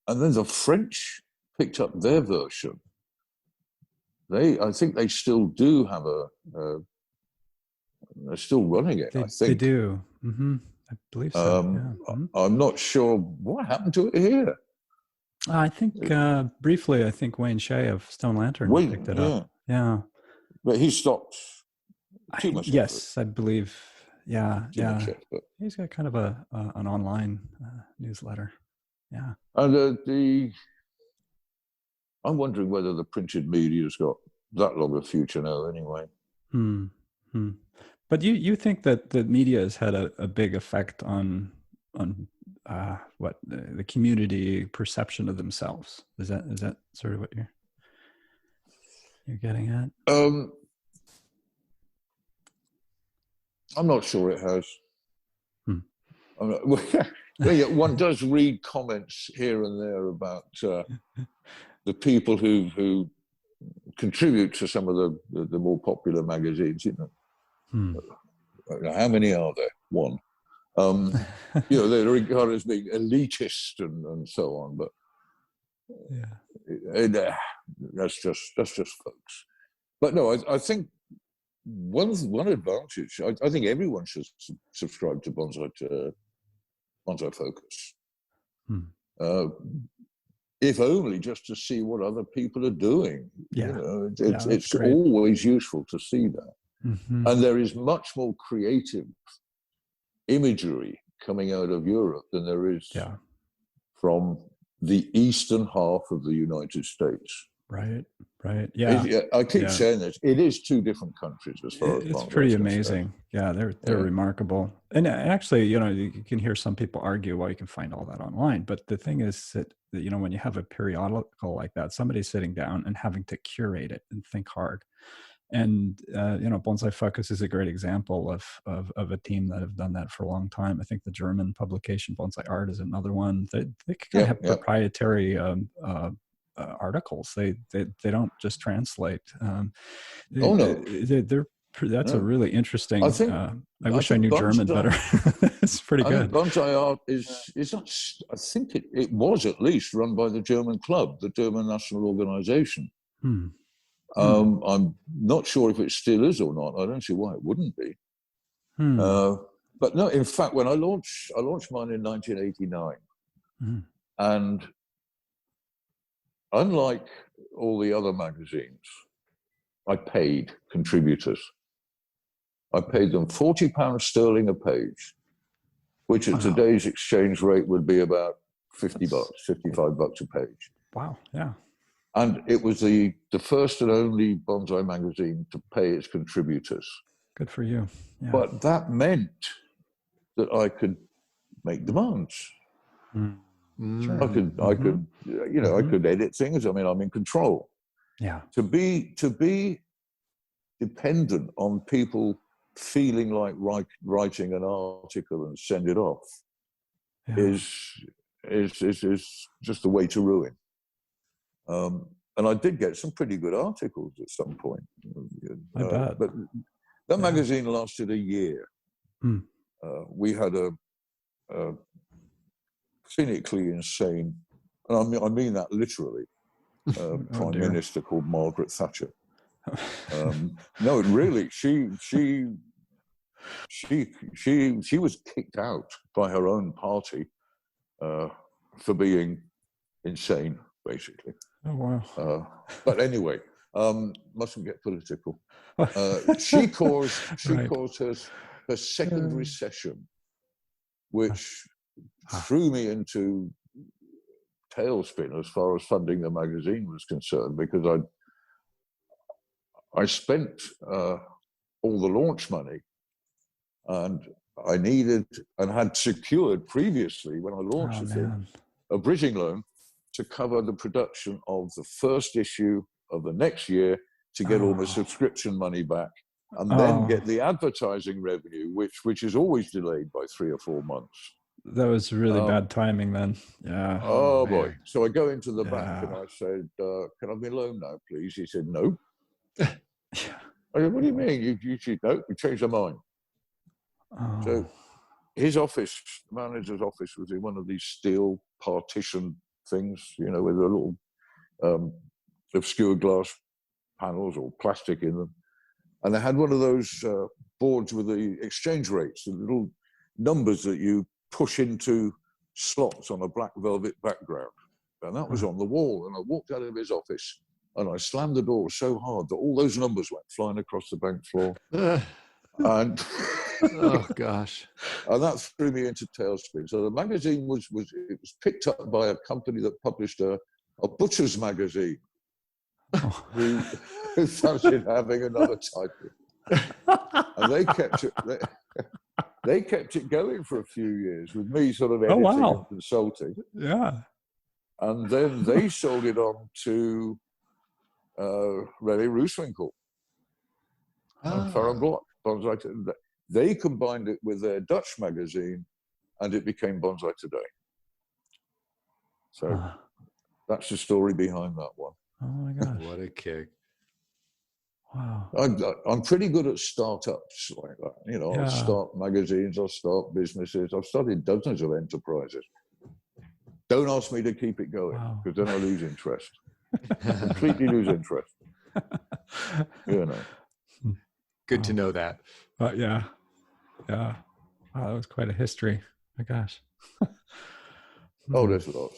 then the French picked up their version. I think they still do have they're still running it, I think. They do. I believe so. I'm not sure what happened to it here. I think briefly, Wayne Shea of Stone Lantern picked it up. Yeah. But he stopped too much. Yes, I believe. Yeah. But he's got kind of an online newsletter. Yeah. And I'm wondering whether the printed media's got that long a future now anyway. But you think that the media has had a big effect on what the community perception of themselves? Is that sort of what you're getting at? I'm not sure it has. One does read comments here and there about the people who contribute to some of the more popular magazines. How many are there? One. They're regarded as being elitist and so on, but that's just folks. But no, I think one advantage. I think everyone should subscribe to Bonsai Focus, if only just to see what other people are doing. It's always useful to see that, and there is much more creative imagery coming out of Europe than there is from the eastern half of the United States. Right. Yeah. I keep saying this. It is two different countries as far as it's pretty amazing. Yeah, they're remarkable. And actually, you can hear some people argue, well, you can find all that online. But the thing is that when you have a periodical like that, somebody's sitting down and having to curate it and think hard. And Bonsai Focus is a great example of a team that have done that for a long time. I think the German publication Bonsai Art is another one. They kind of have proprietary articles. They don't just translate. That's a really interesting. I wish I knew German better. It's pretty good. Bonsai Art is not. I think it was at least run by the German club, the German national organization. I'm not sure if it still is or not. I don't see why it wouldn't be. But no, in fact, when I launched mine in 1989, and unlike all the other magazines, I paid contributors. I paid them £40 sterling a page, which at today's exchange rate would be about $50, $55 a page. Wow, yeah. And it was the first and only bonsai magazine to pay its contributors. Good for you. Yeah. But that meant that I could make demands. Sure. I could, I could edit things. I mean, I'm in control. Yeah. To be dependent on people feeling like writing an article and send it off is just a way to ruin. And I did get some pretty good articles at some point. I bet. But that magazine lasted a year. We had a clinically insane, and I mean that literally, Prime Minister called Margaret Thatcher. No, really, she was kicked out by her own party for being insane, basically. Oh wow! But anyway, mustn't get political. She caused her second recession, which threw me into tailspin as far as funding the magazine was concerned, because I spent all the launch money, and I needed and had secured previously when I launched the thing a bridging loan to cover the production of the first issue of the next year, to get all my subscription money back, and then get the advertising revenue, which is always delayed by 3 or 4 months. That was really bad timing then. Yeah. Oh boy. So I go into the bank and I said, can I have my loan now, please? He said, no. I said, what do you mean? You said, no, we changed our mind. So his office, manager's office, was in one of these steel partition things, with a little obscure glass panels or plastic in them. And they had one of those boards with the exchange rates, the little numbers that you push into slots on a black velvet background. And that was on the wall. And I walked out of his office and I slammed the door so hard that all those numbers went flying across the bank floor. And oh gosh. And that threw me into tailspin. So the magazine was picked up by a company that published a butcher's magazine, who started having another title. And they kept it going for a few years with me sort of editing and consulting. Yeah. And then they sold it on to René Rooswinkel and Farron Block. Bonsai. They combined it with their Dutch magazine, and it became Bonsai Today. So that's the story behind that one. Oh my gosh. What a kick. Wow. I'm pretty good at startups like that. I'll start magazines, I'll start businesses. I've started dozens of enterprises. Don't ask me to keep it going, because then I lose interest. Completely lose interest. Good to know that. Yeah. Wow, that was quite a history. My gosh. Oh, there's lots.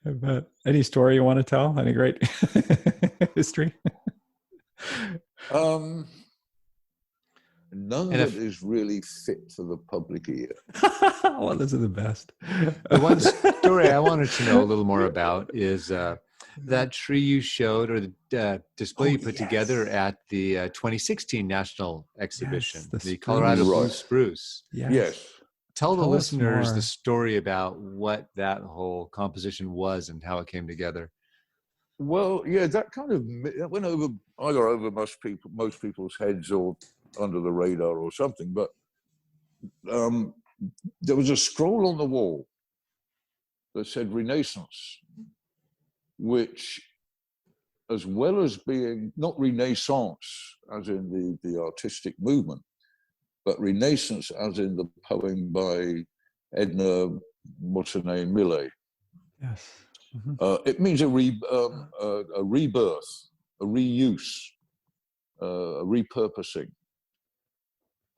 But any story you want to tell? Any great history? None that is really fit for the public ear. Well, those are the best. The one story I wanted to know a little more about is that tree you showed, or the display you put together at the 2016 National Exhibition, the Colorado Blue Spruce. Yes. Tell the listeners the story about what that whole composition was and how it came together. Well, that went over either over most people's heads or under the radar or something. But there was a scroll on the wall that said Renaissance, which, as well as being not Renaissance as in the artistic movement, but Renaissance as in the poem by Edna, what's her name, Millet. Yes. It means a rebirth, a reuse, a repurposing.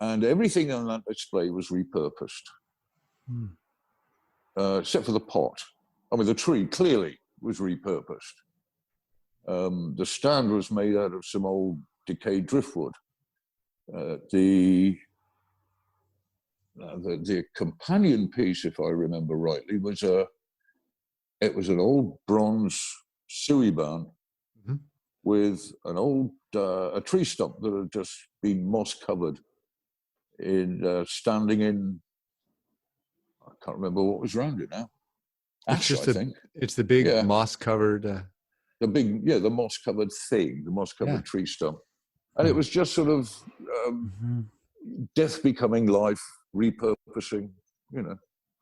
And everything on that display was repurposed, except for the pot. I mean, the tree clearly was repurposed. The stand was made out of some old decayed driftwood. The companion piece, if I remember rightly, was an old bronze suiban with an old a tree stump that had just been moss covered standing in. I can't remember what was around it now. Ash, I think. It's the big moss covered. The moss covered thing, the moss covered tree stump, and it was just sort of death becoming life, repurposing.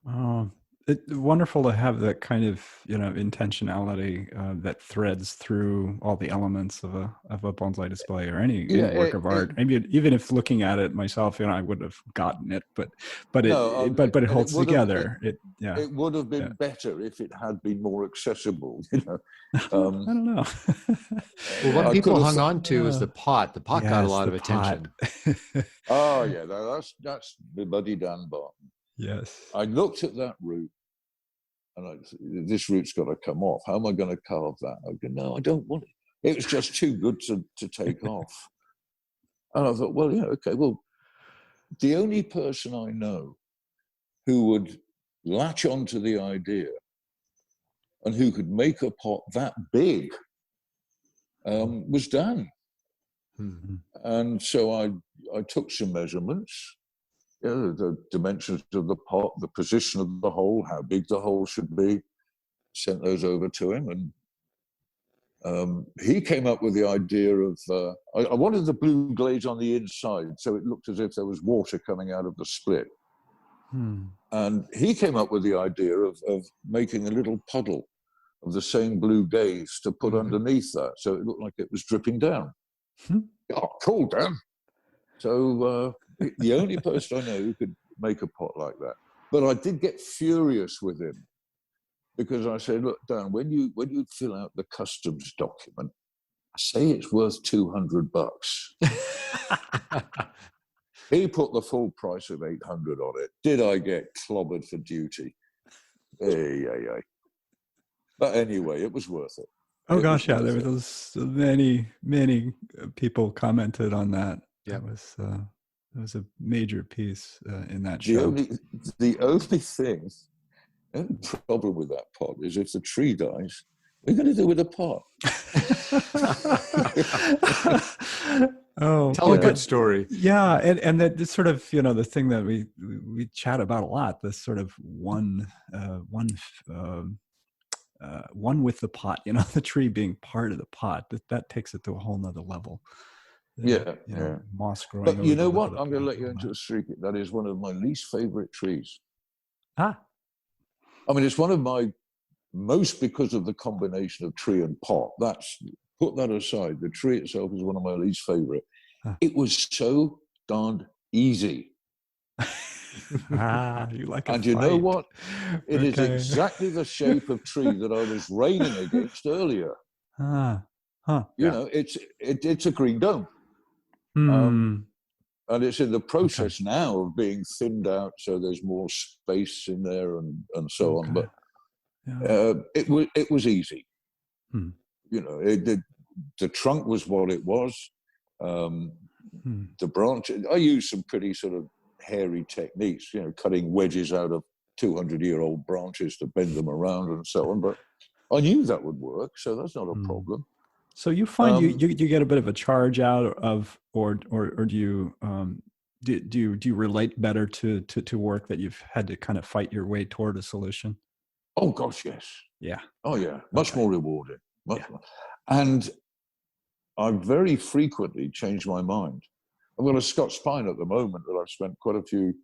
Oh, it's wonderful to have that kind of intentionality that threads through all the elements of a bonsai display or any work of art. Maybe even if looking at it myself, I wouldn't have gotten it, but it holds together. It would have been better if it had been more accessible. I don't know. Well, what people hung on to is the pot. The pot got a lot of attention. Oh yeah, that's the Buddy Dan Barton. Yes. I looked at that root, and this root's got to come off. How am I going to carve that? I go, no, I don't want it. It was just too good to take off. And I thought, well, okay. Well, the only person I know who would latch onto the idea and who could make a pot that big was Dan. Mm-hmm. And so I took some measurements. The dimensions of the pot, the position of the hole, how big the hole should be, sent those over to him. And he came up with the idea of, I wanted the blue glaze on the inside, so it looked as if there was water coming out of the split. And he came up with the idea of making a little puddle of the same blue glaze to put underneath that, so it looked like it was dripping down. Oh, cool, Dan. So the only person I know who could make a pot like that. But I did get furious with him because I said, look, Dan, when you fill out the customs document, say it's worth $200. He put the full price of $800 on it. Did I get clobbered for duty? Hey. But anyway, it was worth it. Oh gosh, yeah, there was many people commented on that. Yeah, it was a major piece in that show. The only thing, the only problem with that pot is if the tree dies, what are you going to do with the pot? Tell a good story. Yeah, and that sort of the thing that we chat about a lot. This sort of one with the pot. The tree being part of the pot. That takes it to a whole nother level. Yeah. Moss growing. But you know what? I'm going to let you into a secret. That is one of my least favorite trees. I mean, it's one of my most because of the combination of tree and pot. Put that aside. The tree itself is one of my least favorite. It was so darned easy. You like a and fight. You know what? It is exactly the shape of tree that I was railing against earlier. It's a green dome. And it's in the process now of being thinned out, so there's more space in there and so on. But it was easy. The trunk was what it was. The branch. I used some pretty sort of hairy techniques, cutting wedges out of 200-year-old branches to bend them around and so on. But I knew that would work, so that's not a problem. So you find you get a bit of a charge out of, or do you do you relate better to work that you've had to kind of fight your way toward a solution? Oh gosh, yes. Yeah. Oh yeah, much more rewarding. Much more. And I very frequently change my mind. I've got a Scots pine at the moment that I've spent quite a few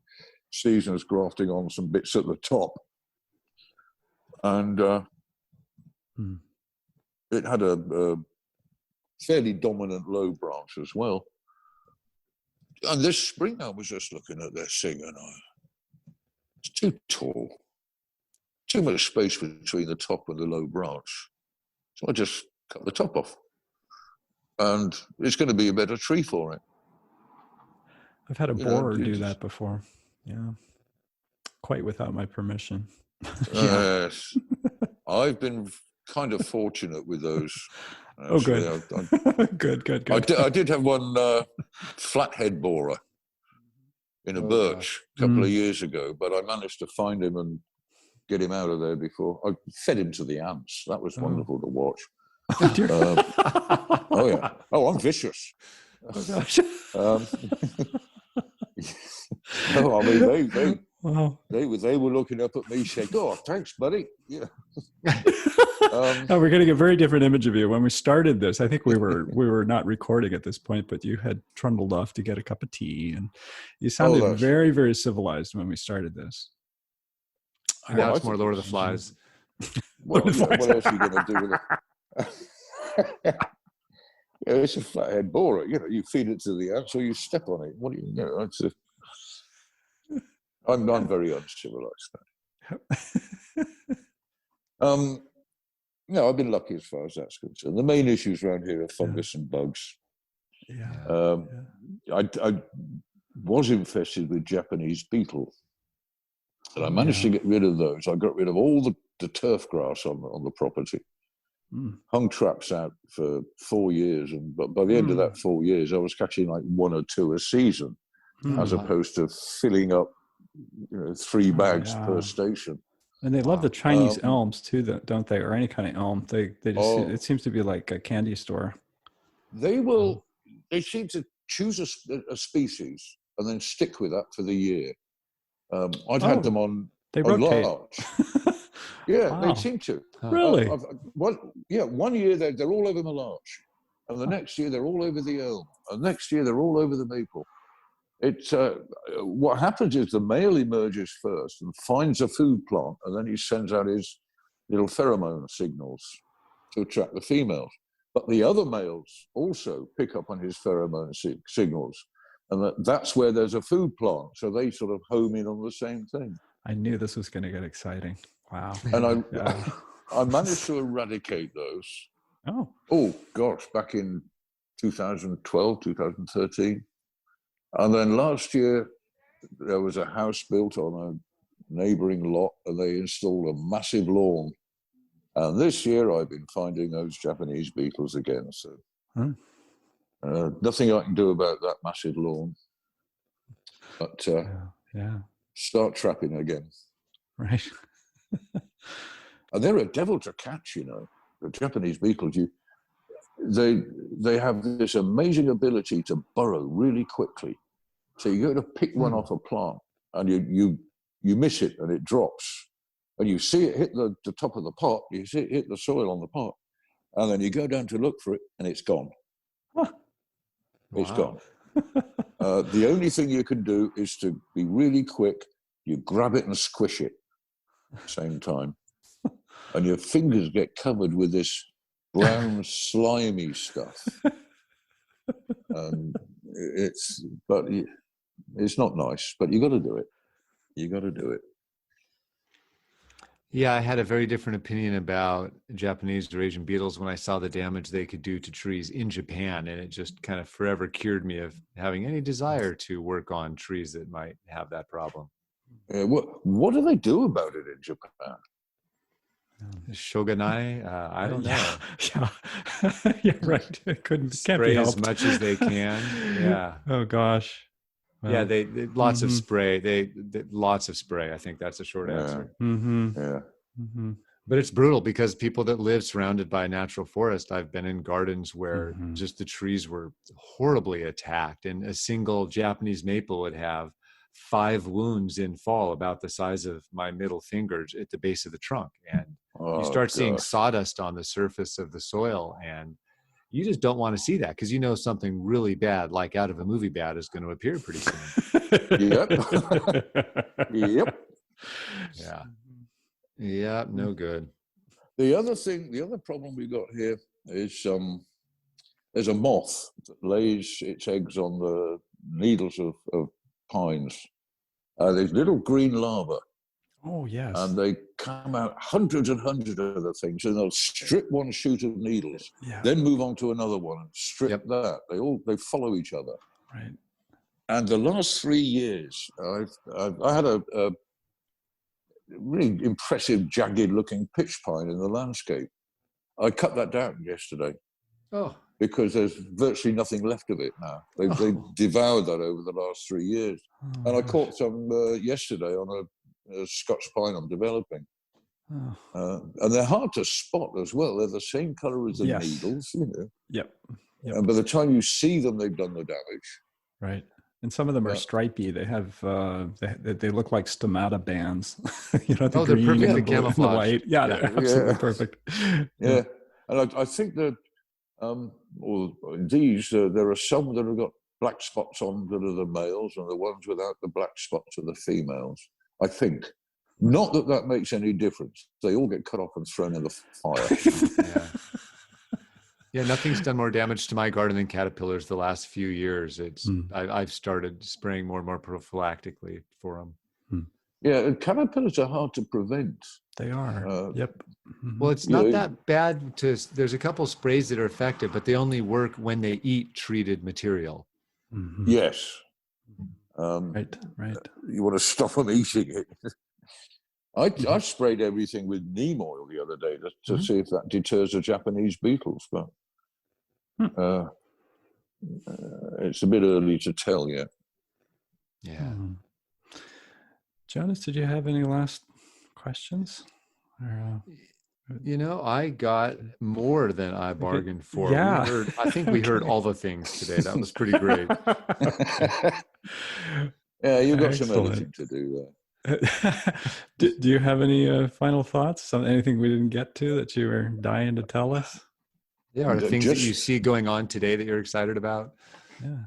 seasons grafting on some bits at the top, and it had a fairly dominant low branch as well. And this spring I was just looking at this thing and it's too tall. Too much space between the top and the low branch. So I just cut the top off. And it's going to be a better tree for it. I've had a borer do that before. Yeah. Quite without my permission. Yes. I've been kind of fortunate with those. Oh, good. Good. I did have one flathead borer in a birch a couple of years ago, but I managed to find him and get him out of there before. I fed him to the ants. That was wonderful to watch. Oh, yeah. Oh, I'm vicious. Oh, gosh. No, I mean, they were looking up at me saying, "Oh, thanks, buddy." Yeah. No, we're getting a very different image of you. When we started this, I think we were not recording at this point, but you had trundled off to get a cup of tea, and you sounded very, very civilized when we started this. Now it's more Lord of the Flies. Well, what else are you going to do with it? Yeah, it's a flathead borer. You know, you feed it to the ants or you step on it. What do you know? It's I'm very uncivilized. No, I've been lucky as far as that's concerned. The main issues around here are fungus and bugs. Yeah. I was infested with Japanese beetle, and I managed to get rid of those. I got rid of all the turf grass on the property. Hung traps out for 4 years, but by the end of that 4 years, I was catching like 1 or 2 a season, as opposed to filling up, 3 bags per station. And they love the Chinese elms too, don't they? Or any kind of elm. They just it seems to be like a candy store. They seem to choose a species and then stick with that for the year. I'd had them on larch. Yeah, Wow. they seem to. Really? 1 year they're all over the larch, and the next year they're all over the elm, and next year they're all over the maple. It's what happens is the male emerges first and finds a food plant, and then he sends out his little pheromone signals to attract the females. But the other males also pick up on his pheromone signals, and that's where there's a food plant. So they sort of home in on the same thing. I knew this was going to get exciting. Wow. And I managed to eradicate those. Oh gosh, back in 2012, 2013. And then last year, there was a house built on a neighboring lot, and they installed a massive lawn. And this year, I've been finding those Japanese beetles again. So nothing I can do about that massive lawn. But start trapping again. Right. And they're a devil to catch, The Japanese beetles, they have this amazing ability to burrow really quickly. So you go to pick one off a plant, and you miss it, and it drops, and you see it hit the top of the pot. You see it hit the soil on the pot, and then you go down to look for it, and it's gone. It's gone. The only thing you can do is to be really quick. You grab it and squish it at the same time, and your fingers get covered with this brown slimy stuff. And it's not nice, but you got to do it. You got to do it. Yeah, I had a very different opinion about Japanese or Asian beetles when I saw the damage they could do to trees in Japan, and it just kind of forever cured me of having any desire to work on trees that might have that problem. What do they do about it in Japan? Shogunai, I don't know. Yeah, right. It can't spray be helped. as much as they can. Yeah. Oh gosh. Well, yeah, they lots of spray. They lots of spray. I think that's a short answer. But it's brutal because people that live surrounded by a natural forest, I've been in gardens where just the trees were horribly attacked, and a single Japanese maple would have 5 wounds in fall about the size of my middle finger at the base of the trunk. And you start seeing sawdust on the surface of the soil, and you just don't want to see that because something really bad, like out of a movie bad, is going to appear pretty soon. Yep. Yeah, no good. The other problem we got here is there's a moth that lays its eggs on the needles of pines. There's little green larvae. Oh, yes. And they come out hundreds and hundreds of the things, and they'll strip one shoot of needles, then move on to another one and strip that. They follow each other. Right. And the last 3 years, I had really impressive, jagged-looking pitch pine in the landscape. I cut that down yesterday. Oh. Because there's virtually nothing left of it now. They devoured that over the last 3 years. And I caught some yesterday on a Scotch pine I'm developing. And they're hard to spot as well. They're the same color as the needles, you know. Yep. And by the time you see them, they've done the damage. Right. And some of them are stripy. They have they look like stomata bands. You know, the green, they're perfect and camouflage. the white. Yeah, they're absolutely perfect. Yeah. And I think that these there are some that have got black spots on that are the males, and the ones without the black spots are the females. I think. Not that that makes any difference. They all get cut off and thrown in the fire. Yeah, nothing's done more damage to my garden than caterpillars the last few years. I've started spraying more and more prophylactically for them. Yeah, and caterpillars are hard to prevent. They are. Yep. Well, it's not that bad there's a couple sprays that are effective, but they only work when they eat treated material. Yes. Right. You want to stop them eating it. I sprayed everything with neem oil the other day to see if that deters the Japanese beetles, but it's a bit early to tell yet. Yeah. Jonas, did you have any last questions? You know, I got more than I bargained for. Yeah. I think we heard all the things today. That was pretty great. Yeah, you've got some editing to do there. Do you have any final thoughts? Anything we didn't get to that you were dying to tell us? Yeah, are there things that you see going on today that you're excited about? Yeah.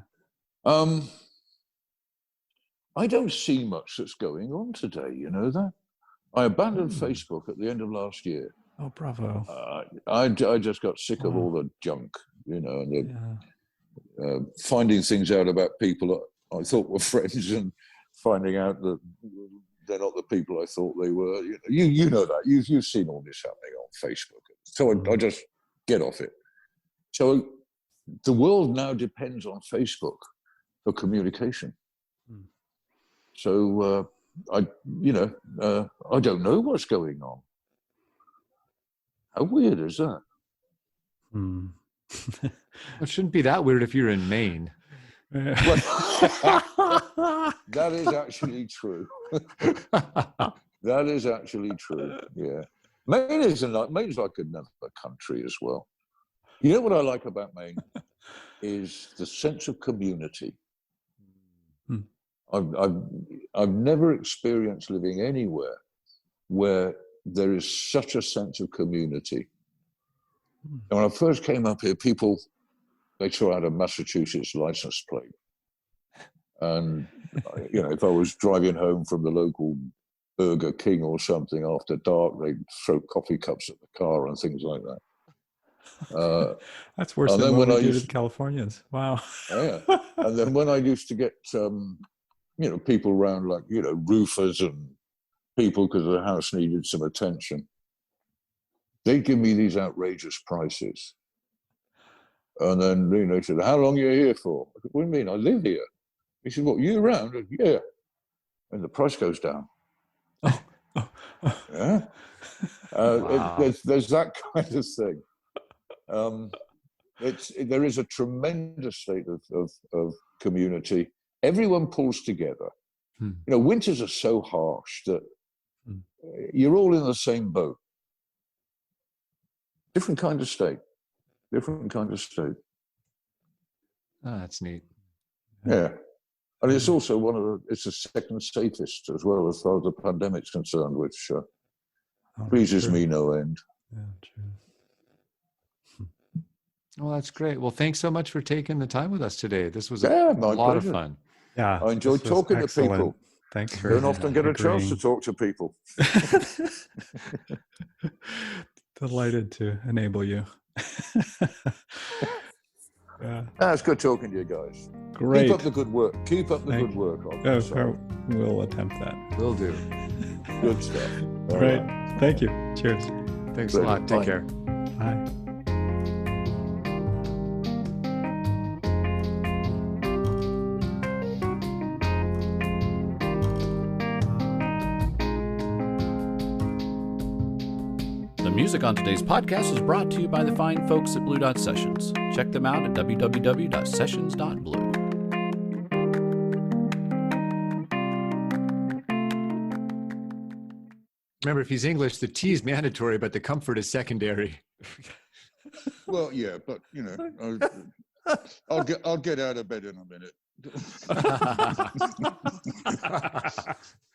I don't see much that's going on today, you know that? I abandoned Facebook at the end of last year. Oh, bravo. I just got sick of all the junk, you know, and finding things out about people that I thought were friends and finding out that they're not the people I thought they were. You know that. You've seen all this happening on Facebook. So I just get off it. So the world now depends on Facebook for communication. So I don't know what's going on. How weird is that? It shouldn't be that weird if you're in Maine. Well, that is actually true. That is actually true. Yeah, Maine is like another country as well. You know what I like about Maine is the sense of community. I've never experienced living anywhere where there is such a sense of community. And when I first came up here, they saw out a Massachusetts license plate. And, you know, if I was driving home from the local Burger King or something after dark, they'd throw coffee cups at the car and things like that. That's worse than what we do to Californians. Wow. Yeah. And then when I used to get, people around like, roofers and people because the house needed some attention, they'd give me these outrageous prices. And then, they said, how long are you here for? I said, what do you mean? I live here. He said, what, year round? I said, yeah. And the price goes down. Yeah. Wow. There's that kind of thing. There is a tremendous state of community. Everyone pulls together. Winters are so harsh that you're all in the same boat. Different kind of state. Oh, that's neat. Yeah. And it's also it's the second safest as well as far as the pandemic's concerned, which pleases me no end. Yeah, true. Well, that's great. Well, thanks so much for taking the time with us today. This was a lot of fun. Yeah. I enjoyed talking to people. Thanks for Don't often get a chance to talk to people. Delighted to enable you. Yeah. It's good talking to you guys. Great. Keep up the good work. Good work. We'll attempt that. Will do. Good stuff. All right. Thank you. Cheers. Thanks a lot. Take care. Bye. The music on today's podcast is brought to you by the fine folks at Blue Dot Sessions. Check them out at www.sessions.blue. Remember, if he's English, the tea is mandatory, but the comfort is secondary. Well, yeah, but you know, I'll get out of bed in a minute.